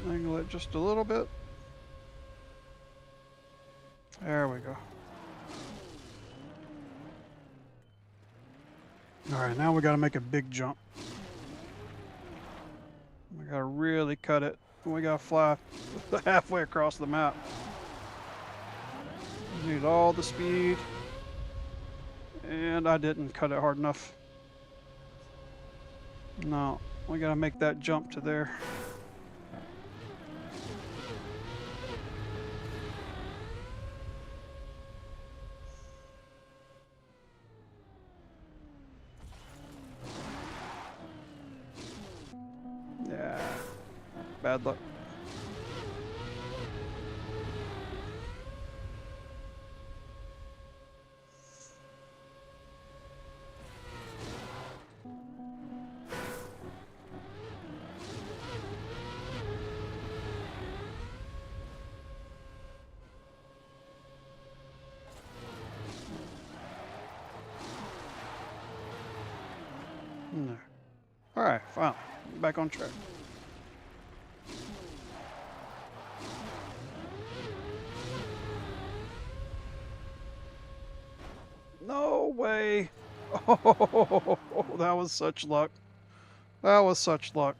Angle it just a little bit. There we go. Alright, now we gotta make a big jump. We gotta really cut it. We gotta fly halfway across the map. We need all the speed. And I didn't cut it hard enough. No, we gotta make that jump to there. Yeah, bad luck. No. Alright, finally. Back on track. No way! Oh, that was such luck. That was such luck.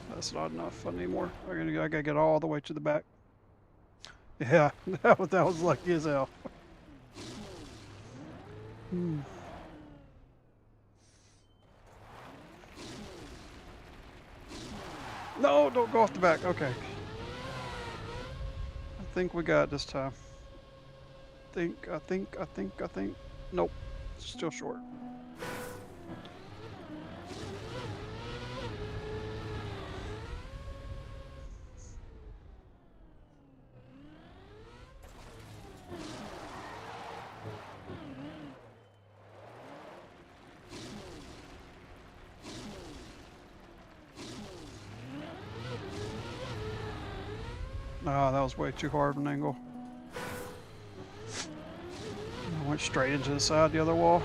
That's not enough anymore. I gotta get all the way to the back. Yeah, that was lucky as hell. No, don't go off the back. Okay. I think we got it this time. I think. Nope. Still short. Ah, that was way too hard of an angle. I went straight into the side of the other wall.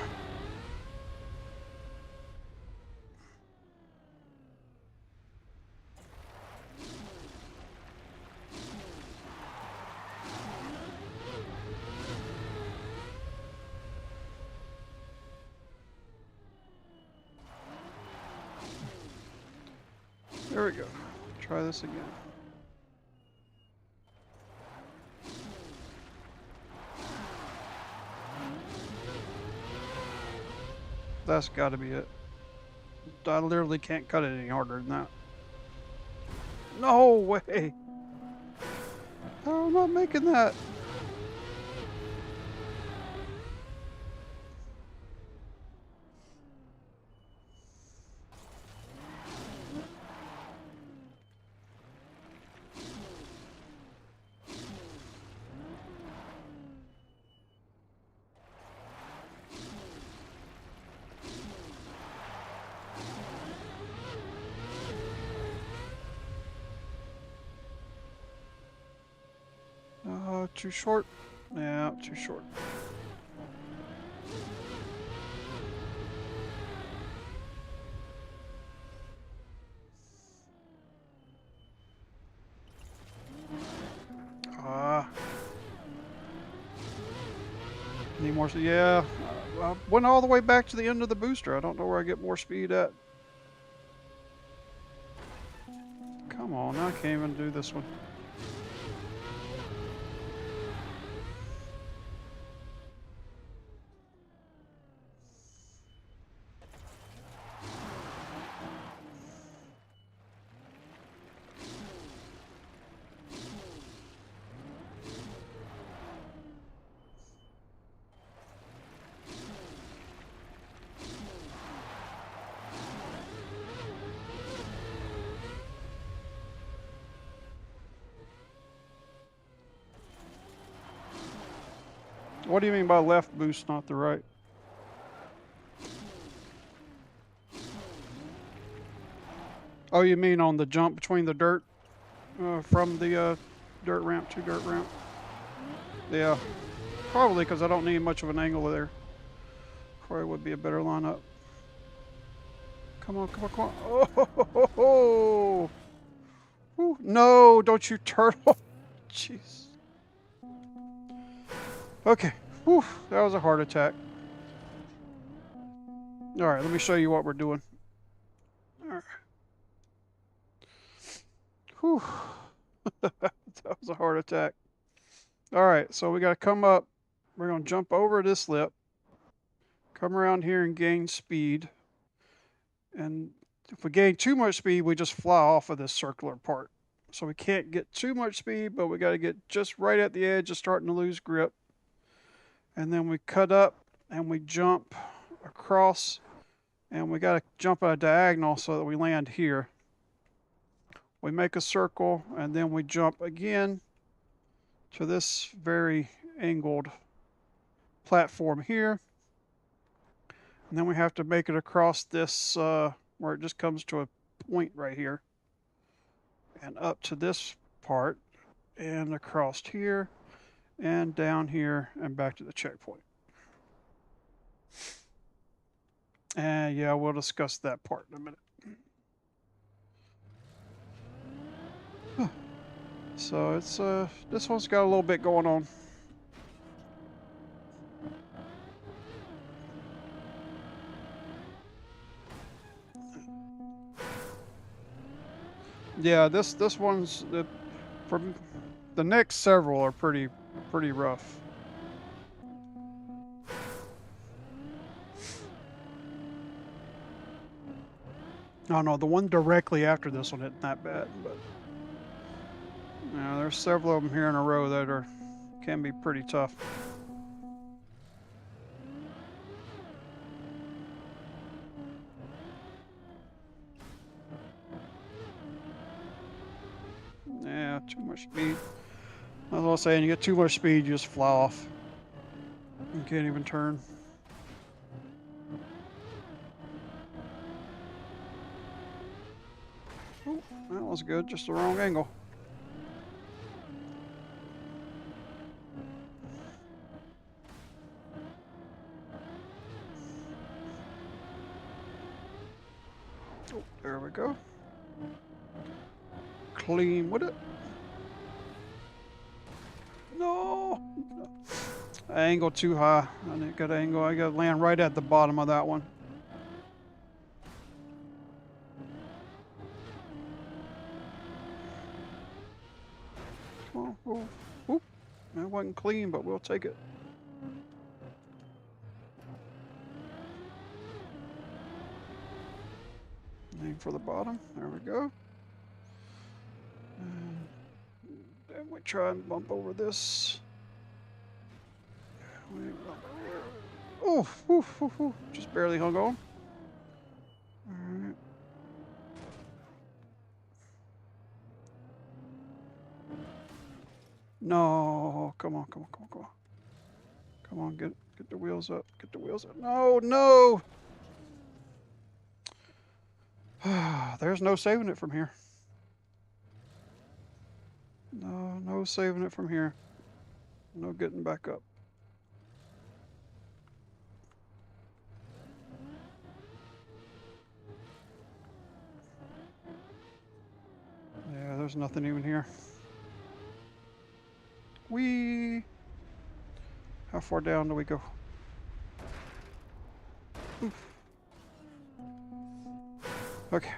There we go. Try this again. That's got to be it. I literally can't cut it any harder than that. No way! How am I making that? Too short? Yeah, too short. Ah. Need more. Yeah. I went all the way back to the end of the booster. I don't know where I get more speed at. Come on, I can't even do this one. What do you mean by left boost, not the right? Oh, you mean on the jump between the dirt from the dirt ramp to dirt ramp? Yeah, probably because I don't need much of an angle there. Probably would be a better lineup. Come on, come on, come on. Oh, no, don't you turtle. Jeez. Okay, whew, that was a heart attack. All right, let me show you what we're doing. All right. Whew. That was a heart attack. All right, so we got to come up. We're going to jump over this lip, come around here and gain speed. And if we gain too much speed, we just fly off of this circular part. So we can't get too much speed, but we got to get just right at the edge of starting to lose grip. And then we cut up and we jump across, and we got to jump at a diagonal so that we land here. We make a circle, and then we jump again to this very angled platform here. And then we have to make it across this where it just comes to a point right here. And up to this part, and across here, and down here, and back to the checkpoint. And yeah, we'll discuss that part in a minute. So it's this one's got a little bit going on. Yeah, this one's from the next several are pretty rough. Oh no, the one directly after this one isn't that bad, but Yeah, there's several of them here in a row that can be pretty tough. Yeah, too much speed. I was all saying, you get too much speed, you just fly off. You can't even turn. Oh, that was good, just the wrong angle. Oh, there we go. Clean with it. No! Angle too high. I didn't get angle. I got to land right at the bottom of that one. Come on. Oh, whoop. That wasn't clean, but we'll take it. Aim for the bottom. There we go. And then we try and bump over this. Oh, just barely hung on. All right. No, come on. Come on, get the wheels up. Get the wheels up. No, no. There's no saving it from here. No saving it from here. No getting back up. Yeah, there's nothing even here. How far down do we go? Oof. Okay.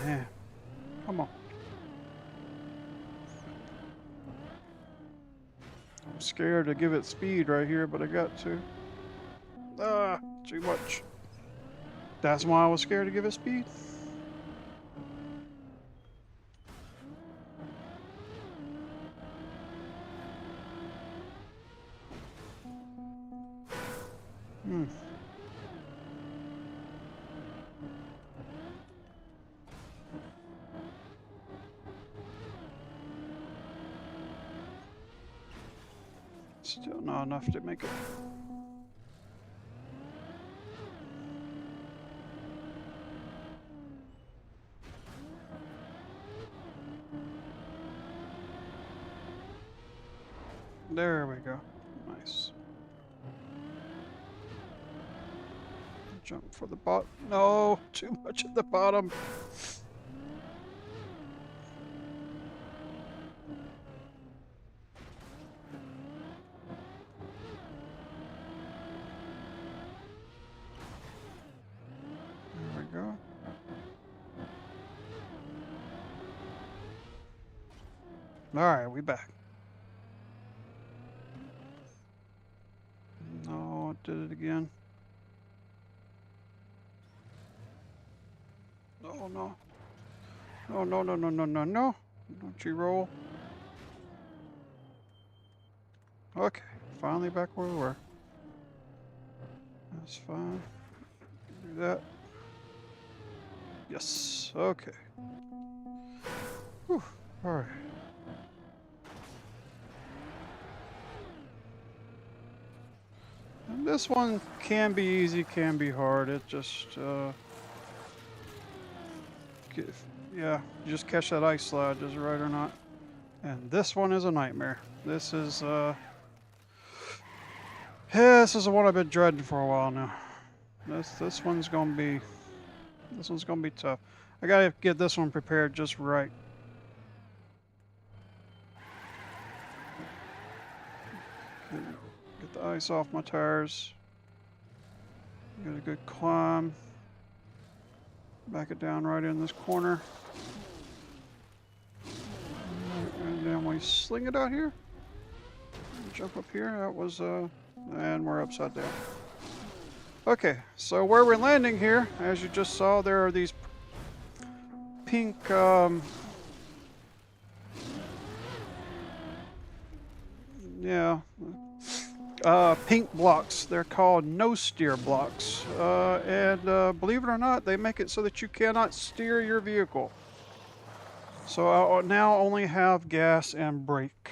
Man, come on. I'm scared to give it speed right here, but I got to. Ah, too much. That's why I was scared to give it speed. Hmm. Still not enough to make it. There we go. Nice. Jump for the bot. No, too much at the bottom. There we go. All right, we back. No, it did it again. Oh no. No. Don't you roll. Okay, finally back where we were. That's fine. Do that. Yes, okay. Whew. All right. And this one can be easy, can be hard. It just, yeah, you just catch that ice slide, is it right or not? And this one is a nightmare. This is, Yeah, this is the one I've been dreading for a while now. This one's gonna be tough. I gotta get this one prepared just right. Get the ice off my tires. Get a good climb. Back it down right in this corner. And then we sling it out here. Jump up here. That was, and we're upside down. Okay, so where we're landing here, as you just saw, there are these pink, pink blocks. They're called no steer blocks. Believe it or not, they make it so that you cannot steer your vehicle. So I now only have gas and brake.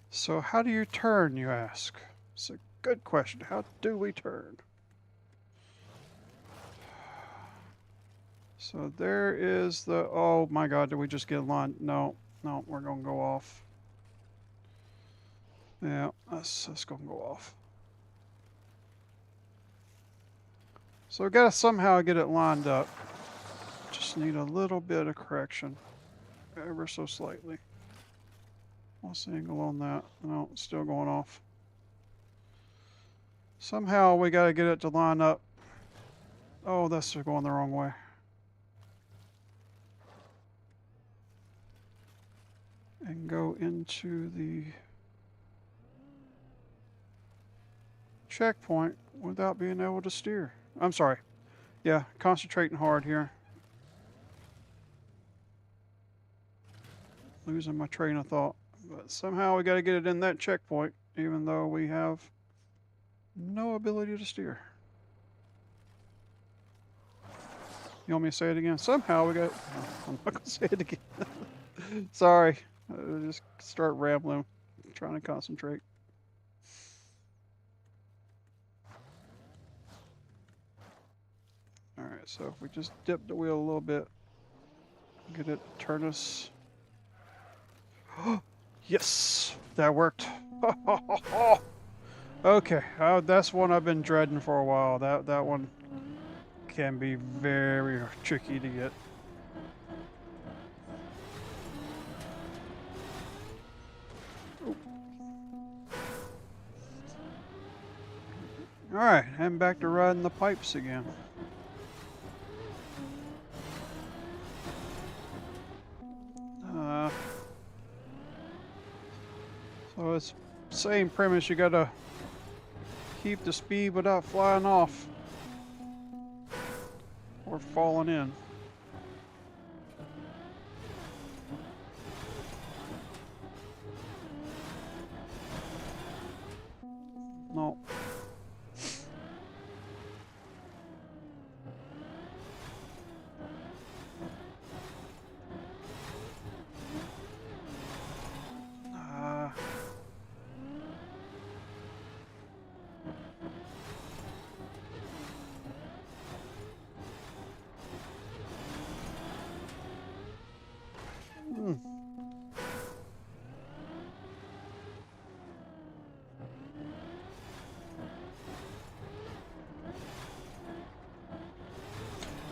So how do you turn, you ask? It's a good question. How do we turn? So there is the, oh my God, did we just get a line? No, we're gonna go off. Yeah, that's gonna go off. So we gotta somehow get it lined up. Just need a little bit of correction, ever so slightly. What's the angle on that? No, it's still going off. Somehow we gotta get it to line up. Oh, that's going the wrong way. And go into the checkpoint without being able to steer. I'm sorry. Yeah, concentrating hard here. Losing my train of thought. But somehow we got to get it in that checkpoint, even though we have no ability to steer. You want me to say it again? Somehow we got... No, I'm not going to say it again. Sorry. Just start rambling. I'm trying to concentrate. Alright, so if we just dip the wheel a little bit, get it to turn us... Yes! That worked. Okay, that's one I've been dreading for a while. That one can be very tricky to get. Alright, and back to riding the pipes again. So it's same premise, you gotta keep the speed without flying off or falling in. No.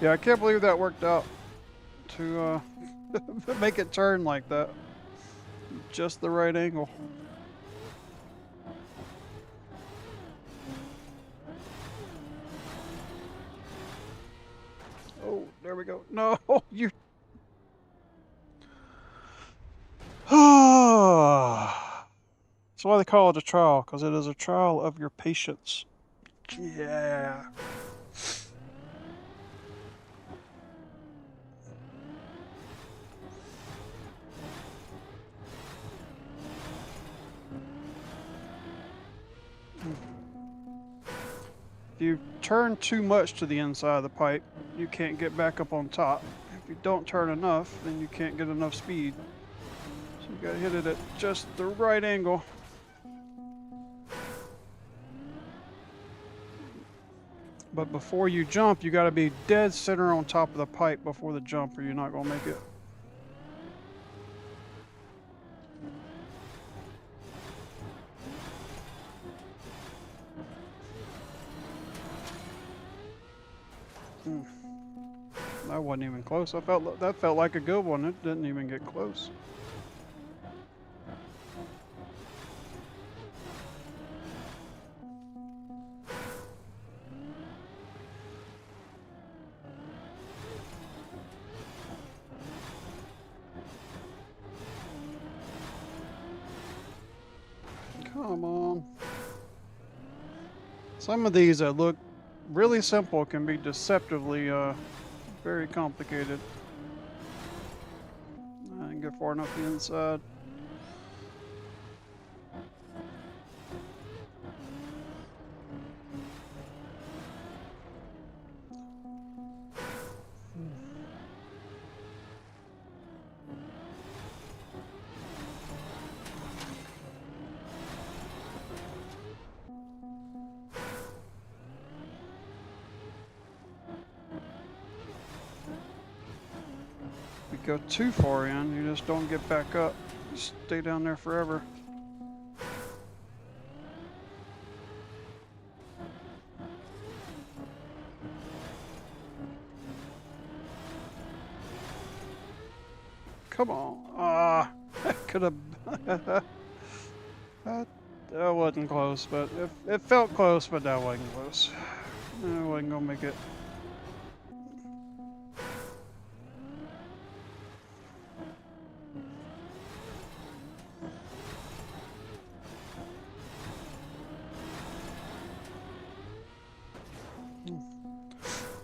Yeah, I can't believe that worked out to make it turn like that. Just the right angle. Oh, there we go. No, you... That's why they call it a trial, because it is a trial of your patience. Yeah. If you turn too much to the inside of the pipe, you can't get back up on top. If you don't turn enough, then you can't get enough speed. So you gotta hit it at just the right angle. But before you jump, you gotta be dead center on top of the pipe before the jump, or you're not gonna make it. That wasn't even close. That felt like a good one. It didn't even get close. Come on. Some of these that look really simple can be deceptively very complicated. I didn't get far enough the inside. If you go too far in, you just don't get back up. You stay down there forever. Come on. Ah, that could have. that wasn't close, but it felt close, but that wasn't close. I wasn't gonna make it.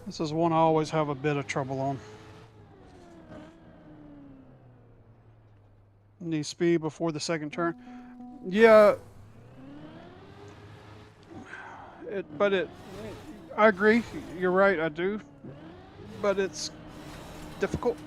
This is one I always have a bit of trouble on. Need speed before the second turn. Yeah, but I agree. You're right. I do, but it's difficult.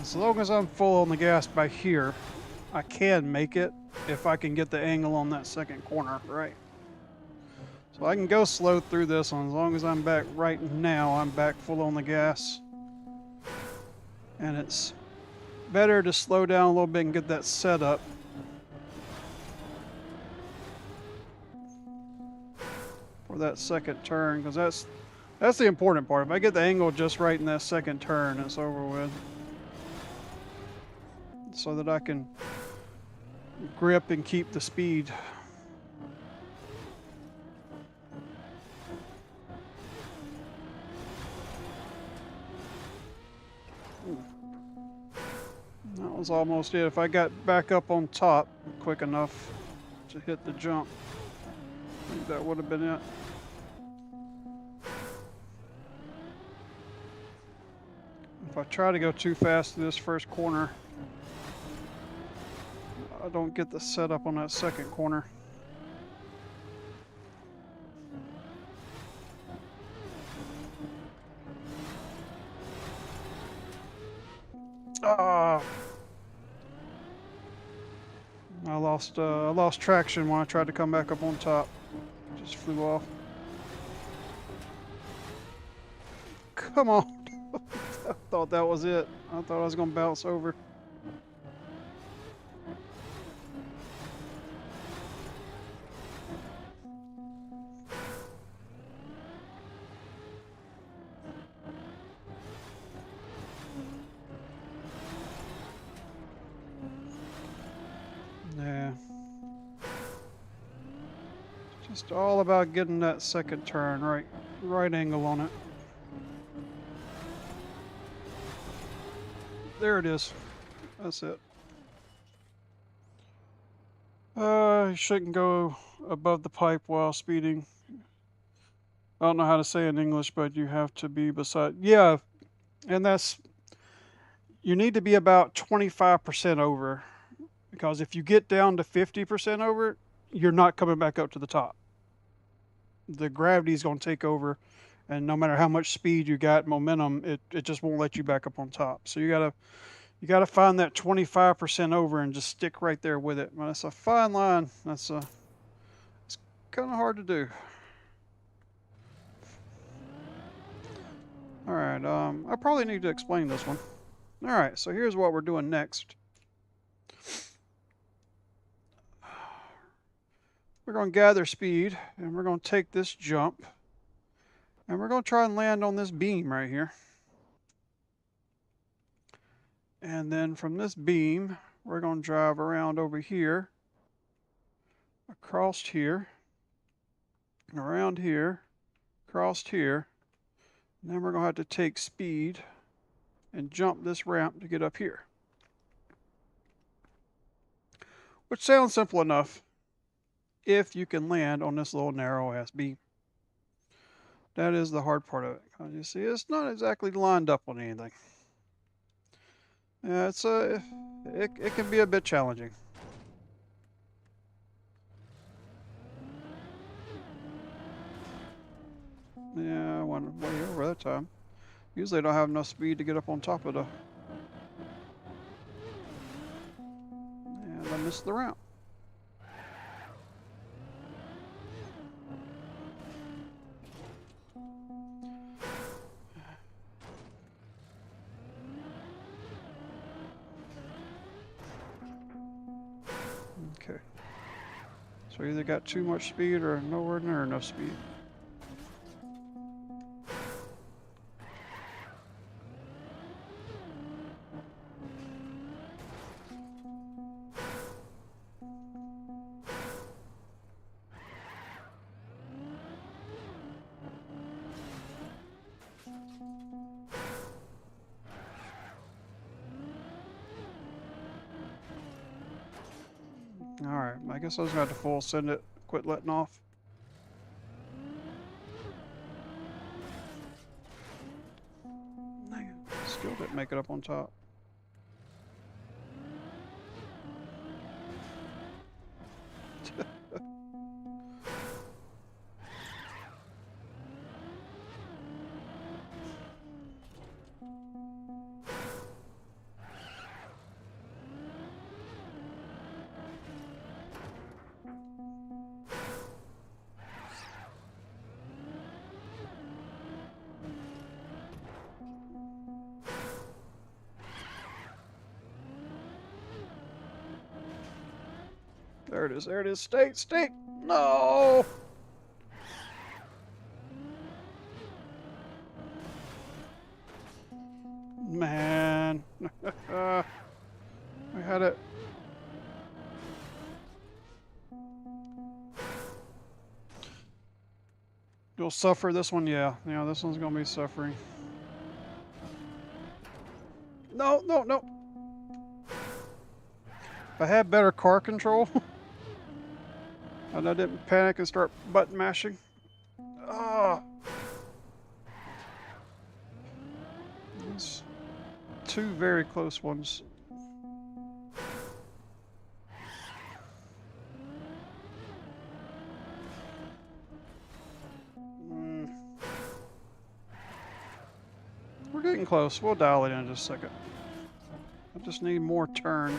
As long as I'm full on the gas by here, I can make it if I can get the angle on that second corner right. So I can go slow through this one as long as I'm back right now. I'm back full on the gas. And it's better to slow down a little bit and get that set up. For that second turn, because that's the important part. If I get the angle just right in that second turn, it's over with. So that I can grip and keep the speed. That was almost it. If I got back up on top quick enough to hit the jump, I think that would have been it. If I try to go too fast through this first corner, I don't get the setup on that second corner. Ah! I lost traction when I tried to come back up on top. Just flew off. Come on! I thought that was it. I thought I was gonna bounce over. Yeah. Just all about getting that second turn, right angle on it. There it is. That's it. You shouldn't go above the pipe while speeding. I don't know how to say it in English, but you have to be beside. Yeah, and you need to be about 25% over, because if you get down to 50% over, you're not coming back up to the top. The gravity is going to take over, and no matter how much speed you got, momentum, it just won't let you back up on top. So you gotta find that 25% over and just stick right there with it. Well, that's a fine line. It's kind of hard to do. Alright, I probably need to explain this one. Alright, so here's what we're doing next. We're going to gather speed, and we're going to take this jump, and we're going to try and land on this beam right here. And then from this beam, we're going to drive around over here, across here, around here, across here, and then we're going to have to take speed and jump this ramp to get up here. Which sounds simple enough if you can land on this little narrow ass beam. That is the hard part of it. Because you see, it's not exactly lined up on anything. Yeah, it can be a bit challenging. Yeah, I went way over that time. Usually I don't have enough speed to get up on top of the... And I missed the ramp. Okay. So either got too much speed or nowhere near enough speed. Alright, I guess I was going to have to full send it, quit letting off. Still didn't make it up on top. There it is, there it is. Stay! No! Man. I had it. You'll suffer this one, yeah. Yeah, this one's gonna be suffering. No! If I had better car control, and I didn't panic and start button mashing. Ah! These two very close ones. We're getting close. We'll dial it in just a second. I just need more turn.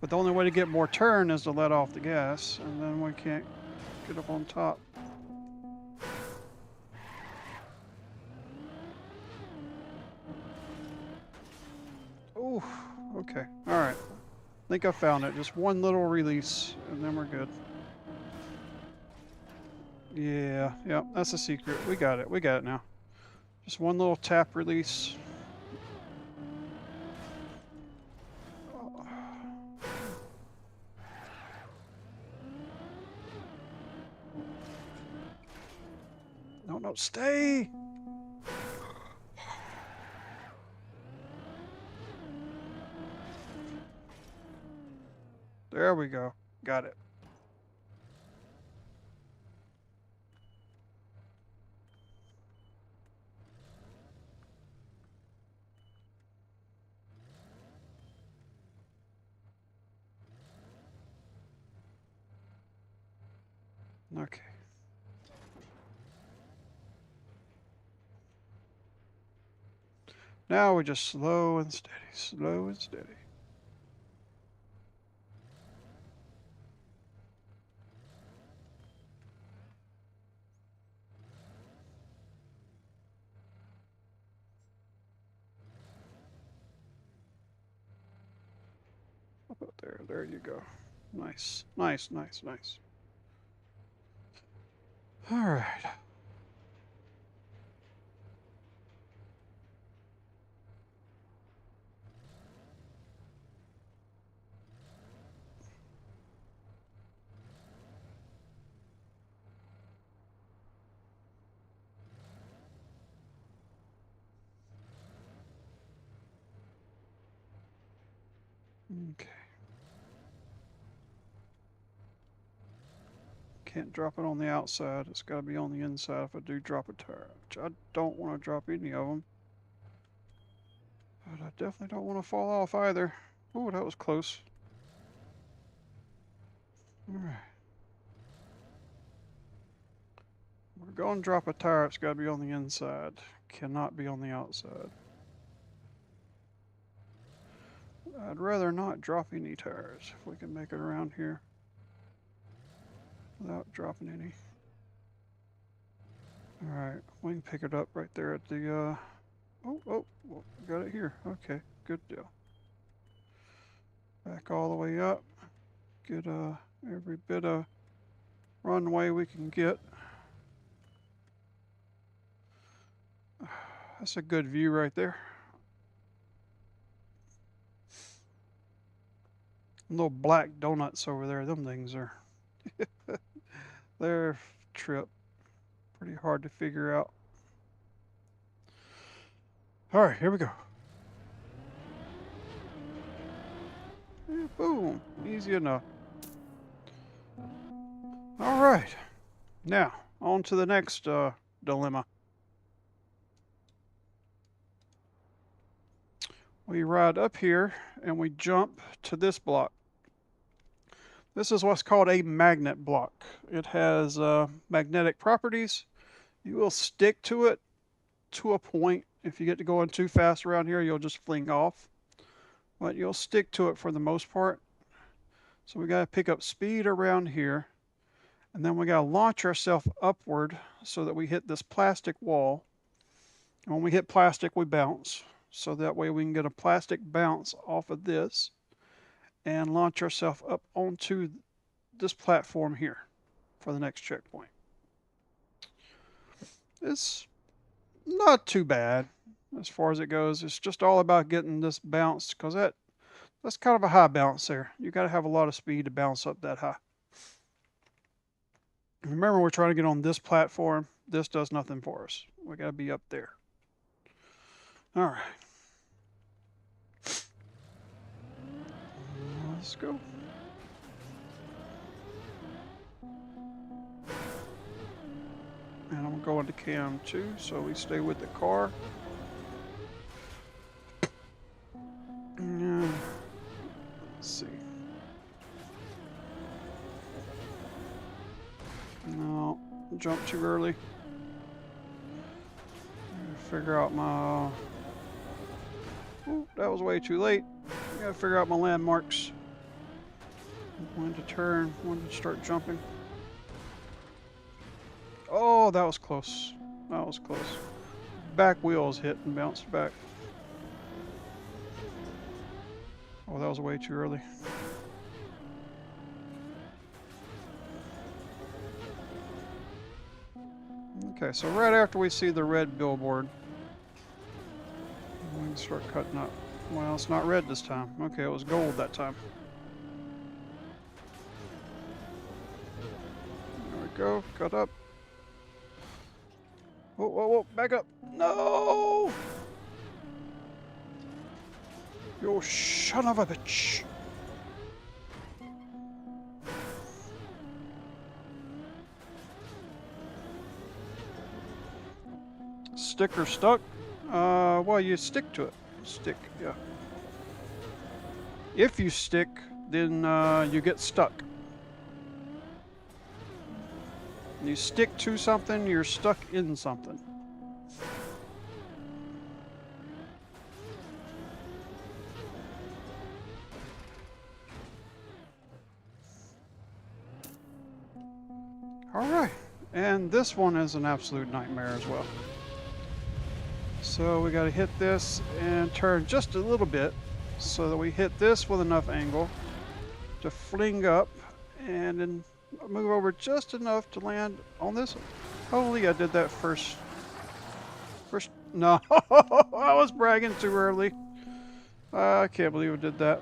But the only way to get more turn is to let off the gas, and then we can't get up on top. Ooh, okay. Alright. I think I found it. Just one little release, and then we're good. Yeah, that's a secret. We got it now. Just one little tap release. No, stay! There we go. Got it. Okay. Now we just slow and steady. Oh, there you go. Nice, nice, nice, nice. All right. Okay. Can't drop it on the outside. It's got to be on the inside if I do drop a tire, which I don't want to drop any of them. But I definitely don't want to fall off either. Oh, that was close. All right. We're going to drop a tire. It's got to be on the inside. Cannot be on the outside. I'd rather not drop any tires if we can make it around here without dropping any. All right, we can pick it up right there at the, well, got it here. Okay, good deal. Back all the way up. Get every bit of runway we can get. That's a good view right there. Little black donuts over there. Them things are they're trip. Pretty hard to figure out. All right, here we go. Yeah, boom, easy enough. All right, now on to the next dilemma. We ride up here and we jump to this block. This is what's called a magnet block. It has magnetic properties. You will stick to it to a point. If you get to going too fast around here, you'll just fling off. But you'll stick to it for the most part. So we got to pick up speed around here. And then we got to launch ourselves upward so that we hit this plastic wall. And when we hit plastic, we bounce. So that way we can get a plastic bounce off of this and launch ourselves up onto this platform here for the next checkpoint. It's not too bad as far as it goes. It's just all about getting this bounce because that's kind of a high bounce there. You got to have a lot of speed to bounce up that high. Remember, we're trying to get on this platform. This does nothing for us. We got to be up there. All right. Let's go. And I'm going to cam 2, so we stay with the car. And let's see. No, jump too early. Figure out my... Ooh, that was way too late. I gotta figure out my landmarks. When to turn, when to start jumping. Oh, that was close. That was close. Back wheels hit and bounced back. Oh, that was way too early. Okay, so right after we see the red billboard, we can start cutting up. Well, it's not red this time. Okay, it was gold that time. There we go, cut up. Whoa, whoa, whoa, back up. No! You son of a bitch. Stick or stuck? Well, you stick to it. Stick, yeah. If you stick, then you get stuck. You stick to something, you're stuck in something. Alright, and this one is an absolute nightmare as well. So we got to hit this and turn just a little bit so that we hit this with enough angle to fling up and then move over just enough to land on this. Hopefully I did that first. No, I was bragging too early. I can't believe I did that.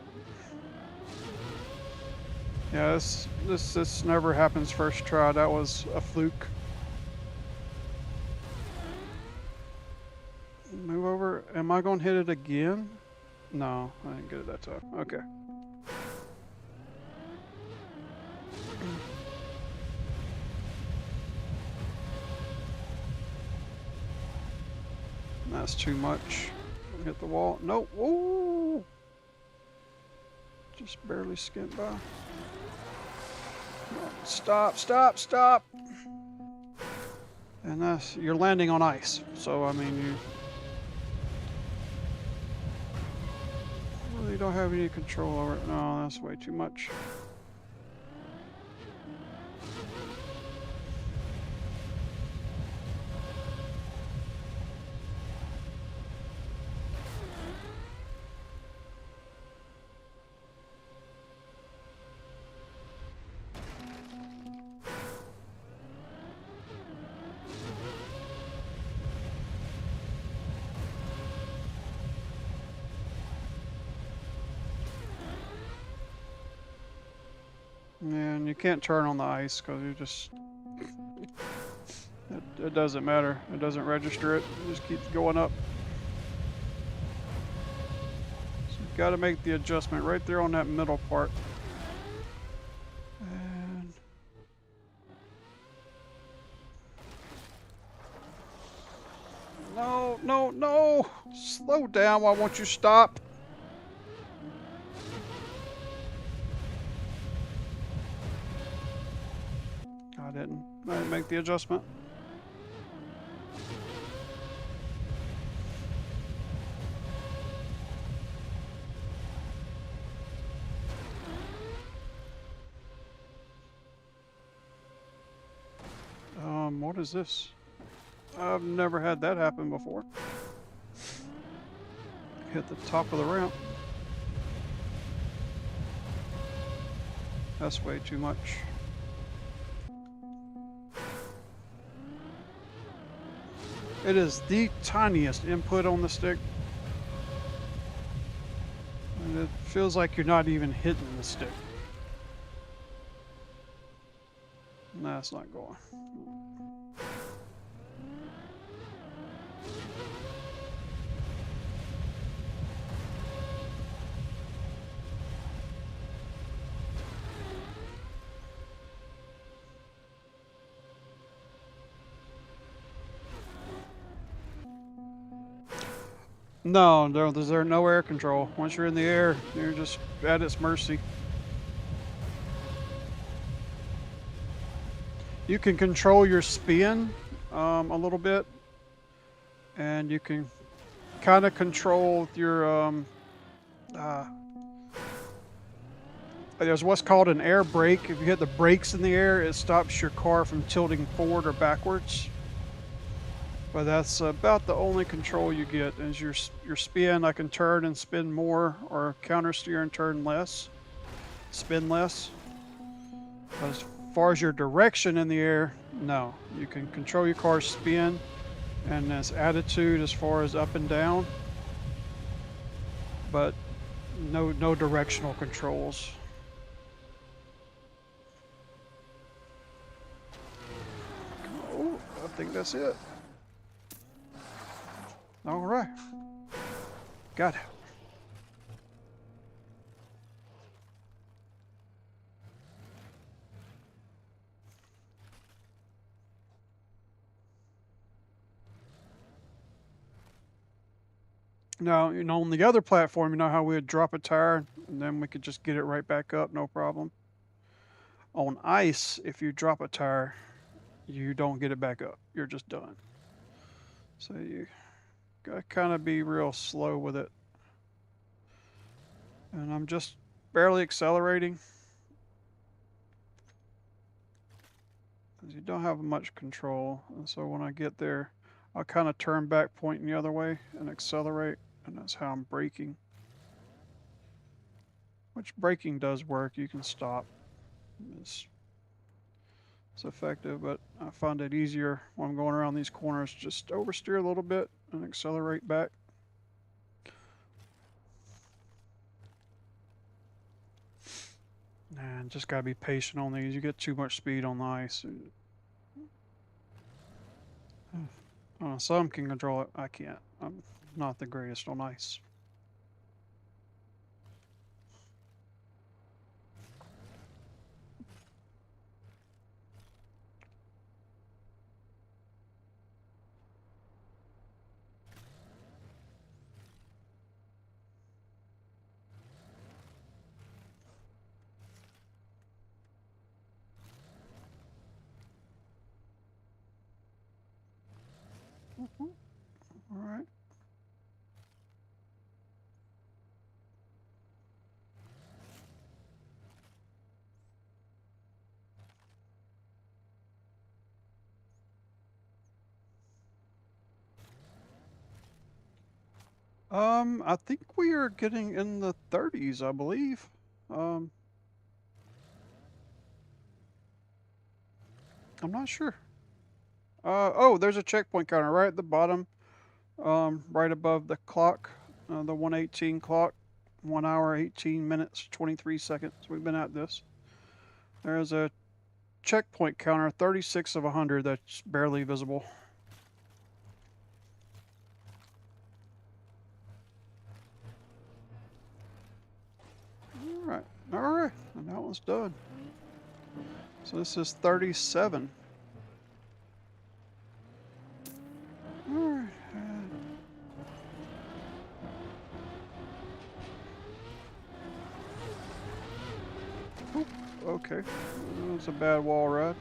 Yeah, this never happens first try. That was a fluke. Move over. Am I going to hit it again? No, I didn't get it that time. Okay. That's too much. Hit the wall. Nope. Ooh. Just barely skimmed by. Stop, stop, stop. And that's, you're landing on ice. So, I mean, you really don't have any control over it. No, that's way too much. And you can't turn on the ice because you just... it doesn't matter. It doesn't register it. It just keeps going up. So you've got to make the adjustment right there on that middle part. And... no, no, no! Slow down. Why won't you stop? I didn't make the adjustment. What is this? I've never had that happen before. Hit the top of the ramp. That's way too much. It is the tiniest input on the stick. And it feels like you're not even hitting the stick. Nah, it's not going. No, there's no air control. Once you're in the air, you're just at its mercy. You can control your spin a little bit, and you can kind of control your there's what's called an air brake. If you hit the brakes in the air, it stops your car from tilting forward or backwards. But that's about the only control you get is your spin. I can turn and spin more, or counter steer and turn less, spin less. As far as your direction in the air, no. You can control your car's spin and its attitude as far as up and down, but no directional controls. Oh, I think that's it. All right. Got it. Now, on the other platform, you know how we would drop a tire and then we could just get it right back up, no problem. On ice, if you drop a tire, you don't get it back up. You're just done. So you gotta kind of be real slow with it. And I'm just barely accelerating. Because you don't have much control. And so when I get there, I'll kind of turn back pointing the other way and accelerate. And that's how I'm braking. which braking does work. You can stop. It's, it's effective, but I find it easier when I'm going around these corners. Just oversteer a little bit and accelerate back. And just gotta be patient on these. You get too much speed on the ice. Some can control it. I can't. I'm not the greatest on ice. All right. I think we are getting in the 30s, I believe. Um, I'm not sure. Oh, there's a checkpoint counter right at the bottom, right above the clock, the 118 clock. 1 hour, 18 minutes, 23 seconds. We've been at this. There's a checkpoint counter, 36 of 100, that's barely visible. All right, all right, and that one's done. So this is 37. All right. Okay, that was a bad wall ride.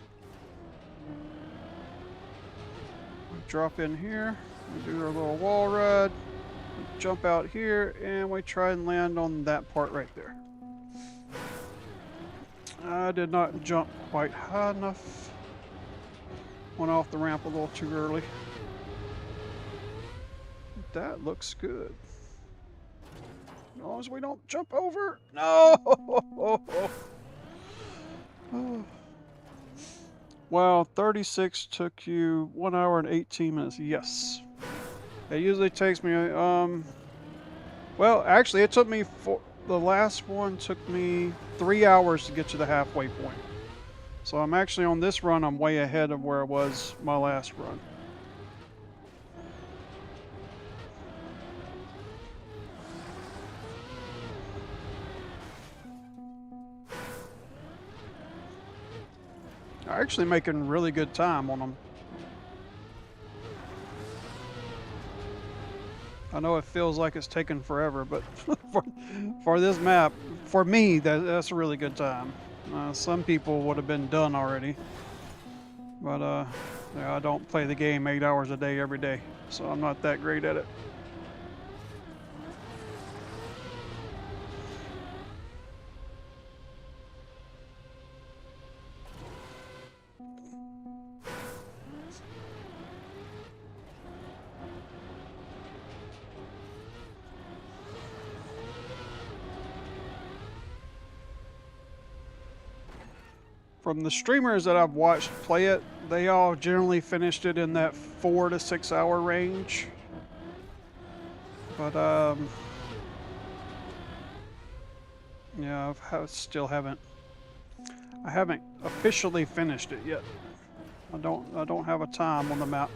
Drop in here, we do our little wall ride, jump out here, and we try and land on that part right there. I did not jump quite high enough. Went off the ramp a little too early. That looks good. As long as we don't jump over. No! Wow, 36 took you 1 hour and 18 minutes. Yes. It usually takes me, well, actually, it took me, the last one took me 3 hours to get to the halfway point. So I'm actually on this run, I'm way ahead of where it was my last run. I'm actually making really good time on them. I know it feels like it's taken forever, but for this map, for me, that's a really good time. Some people would have been done already, but yeah, I don't play the game 8 hours a day every day, so I'm not that great at it. From the streamers that I've watched play it, they all generally finished it in that 4 to 6 hour range. But yeah, still haven't. I haven't officially finished it yet. I don't have a time on the map.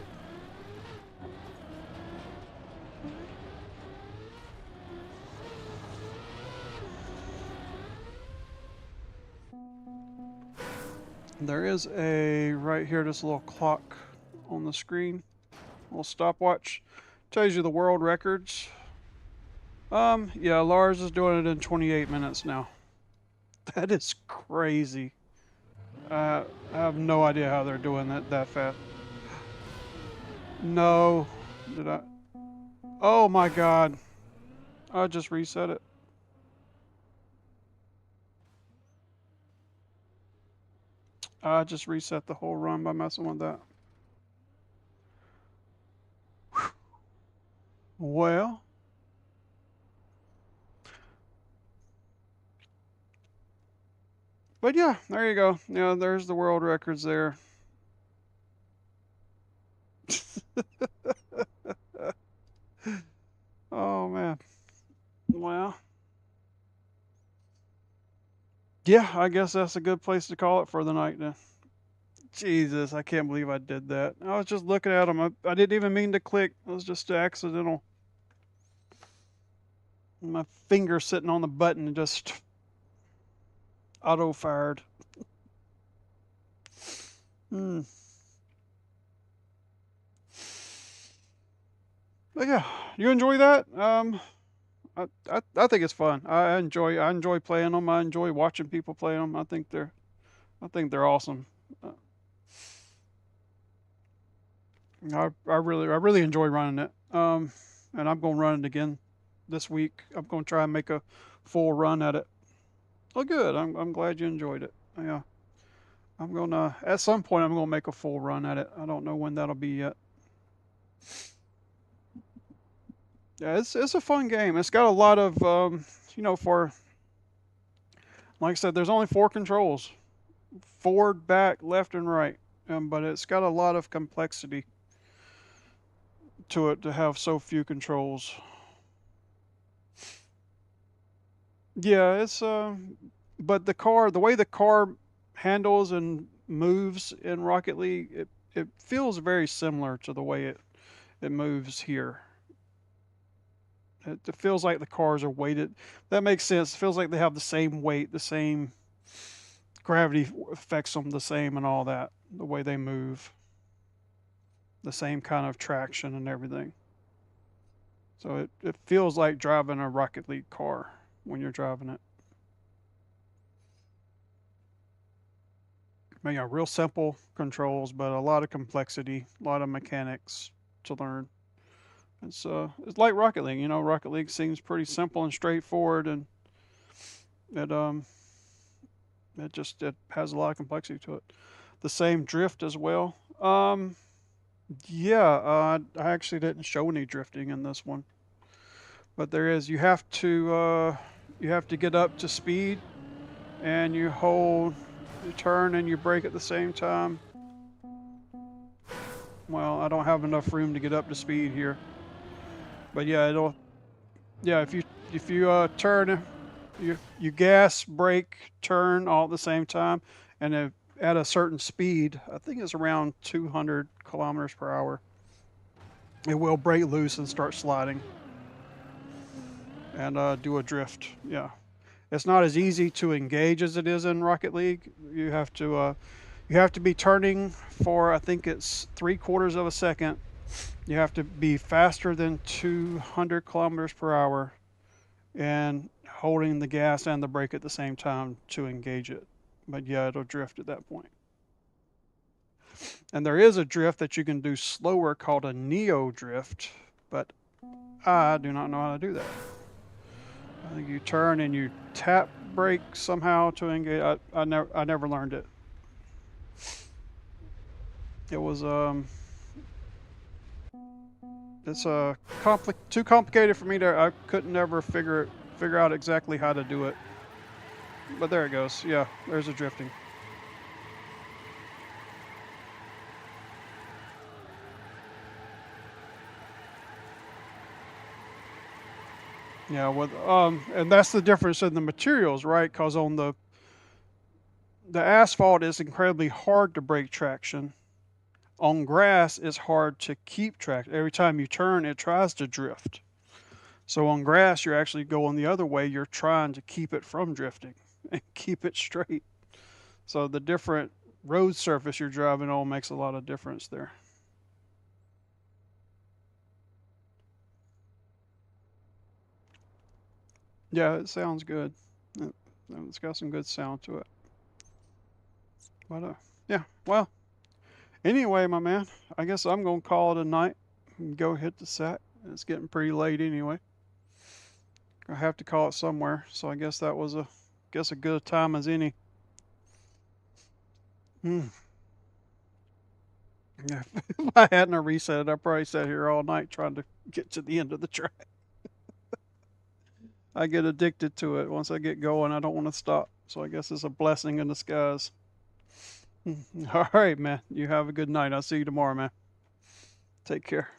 There is a right here, this little clock on the screen, little stopwatch, tells you the world records. Yeah, Lars is doing it in 28 minutes now. That is crazy. I have no idea how they're doing that fast. No, did I? Oh my God! I just reset it. I just reset the whole run by messing with that. Well, But yeah, there you go. Yeah, there's the world records there. Oh man. Well, yeah, I guess that's a good place to call it for the night then. Jesus, I can't believe I did that. I was just looking at them. I didn't even mean to click. It was just accidental. My finger sitting on the button and just auto fired. Hmm. But yeah, you enjoy that? I think it's fun. I enjoy playing them. I enjoy watching people play them. I think they're awesome. Uh, I really enjoy running it. And I'm gonna run it again this week. I'm gonna try and make a full run at it. Oh, good. I'm glad you enjoyed it. Yeah, I'm gonna at some point I'm gonna make a full run at it. I don't know when that'll be yet. Yeah, it's a fun game. It's got a lot of for like I said, there's only four controls: forward, back, left, and right. But it's got a lot of complexity to it to have so few controls. Yeah, but the way the car handles and moves in Rocket League, it feels very similar to the way it moves here. It feels like the cars are weighted. That makes sense. It feels like they have the same weight, the same gravity affects them the same, and all that. The way they move, the same kind of traction and everything. So it feels like driving a Rocket League car when you're driving it. Yeah, real simple controls, but a lot of complexity, a lot of mechanics to learn. It's like Rocket League. Rocket League seems pretty simple and straightforward, and it it has a lot of complexity to it. The same drift as well. Yeah, I actually didn't show any drifting in this one, but there is. You have to get up to speed, and you turn and you brake at the same time. Well, I don't have enough room to get up to speed here, but yeah, it'll. Yeah, if you turn, you gas, brake, turn all at the same time, and at a certain speed, I think it's around 200 kilometers per hour, it will break loose and start sliding and do a drift. Yeah, it's not as easy to engage as it is in Rocket League. You have to be turning for, I think it's 3/4 of a second. You have to be faster than 200 kilometers per hour and holding the gas and the brake at the same time to engage it. But yeah, it'll drift at that point. And there is a drift that you can do slower called a neo drift, but I do not know how to do that. I think you turn and you tap brake somehow to engage. I never learned it. It was it's too complicated for me to. I couldn't never figure out exactly how to do it. But there it goes. Yeah, there's a drifting. Yeah, and that's the difference in the materials, right? Because on the asphalt is incredibly hard to break traction. On grass, it's hard to keep track. Every time you turn, it tries to drift. So on grass, you're actually going the other way. You're trying to keep it from drifting and keep it straight. So the different road surface you're driving on makes a lot of difference there. Yeah, it sounds good. It's got some good sound to it. But yeah, well, anyway, my man, I guess I'm gonna call it a night and go hit the sack. It's getting pretty late anyway. I have to call it somewhere, so I guess that was a good time as any. Hmm. Yeah, if I hadn't reset it, I probably sat here all night trying to get to the end of the track. I get addicted to it. Once I get going, I don't want to stop. So I guess it's a blessing in disguise. All right, man. You have a good night. I'll see you tomorrow, man. Take care.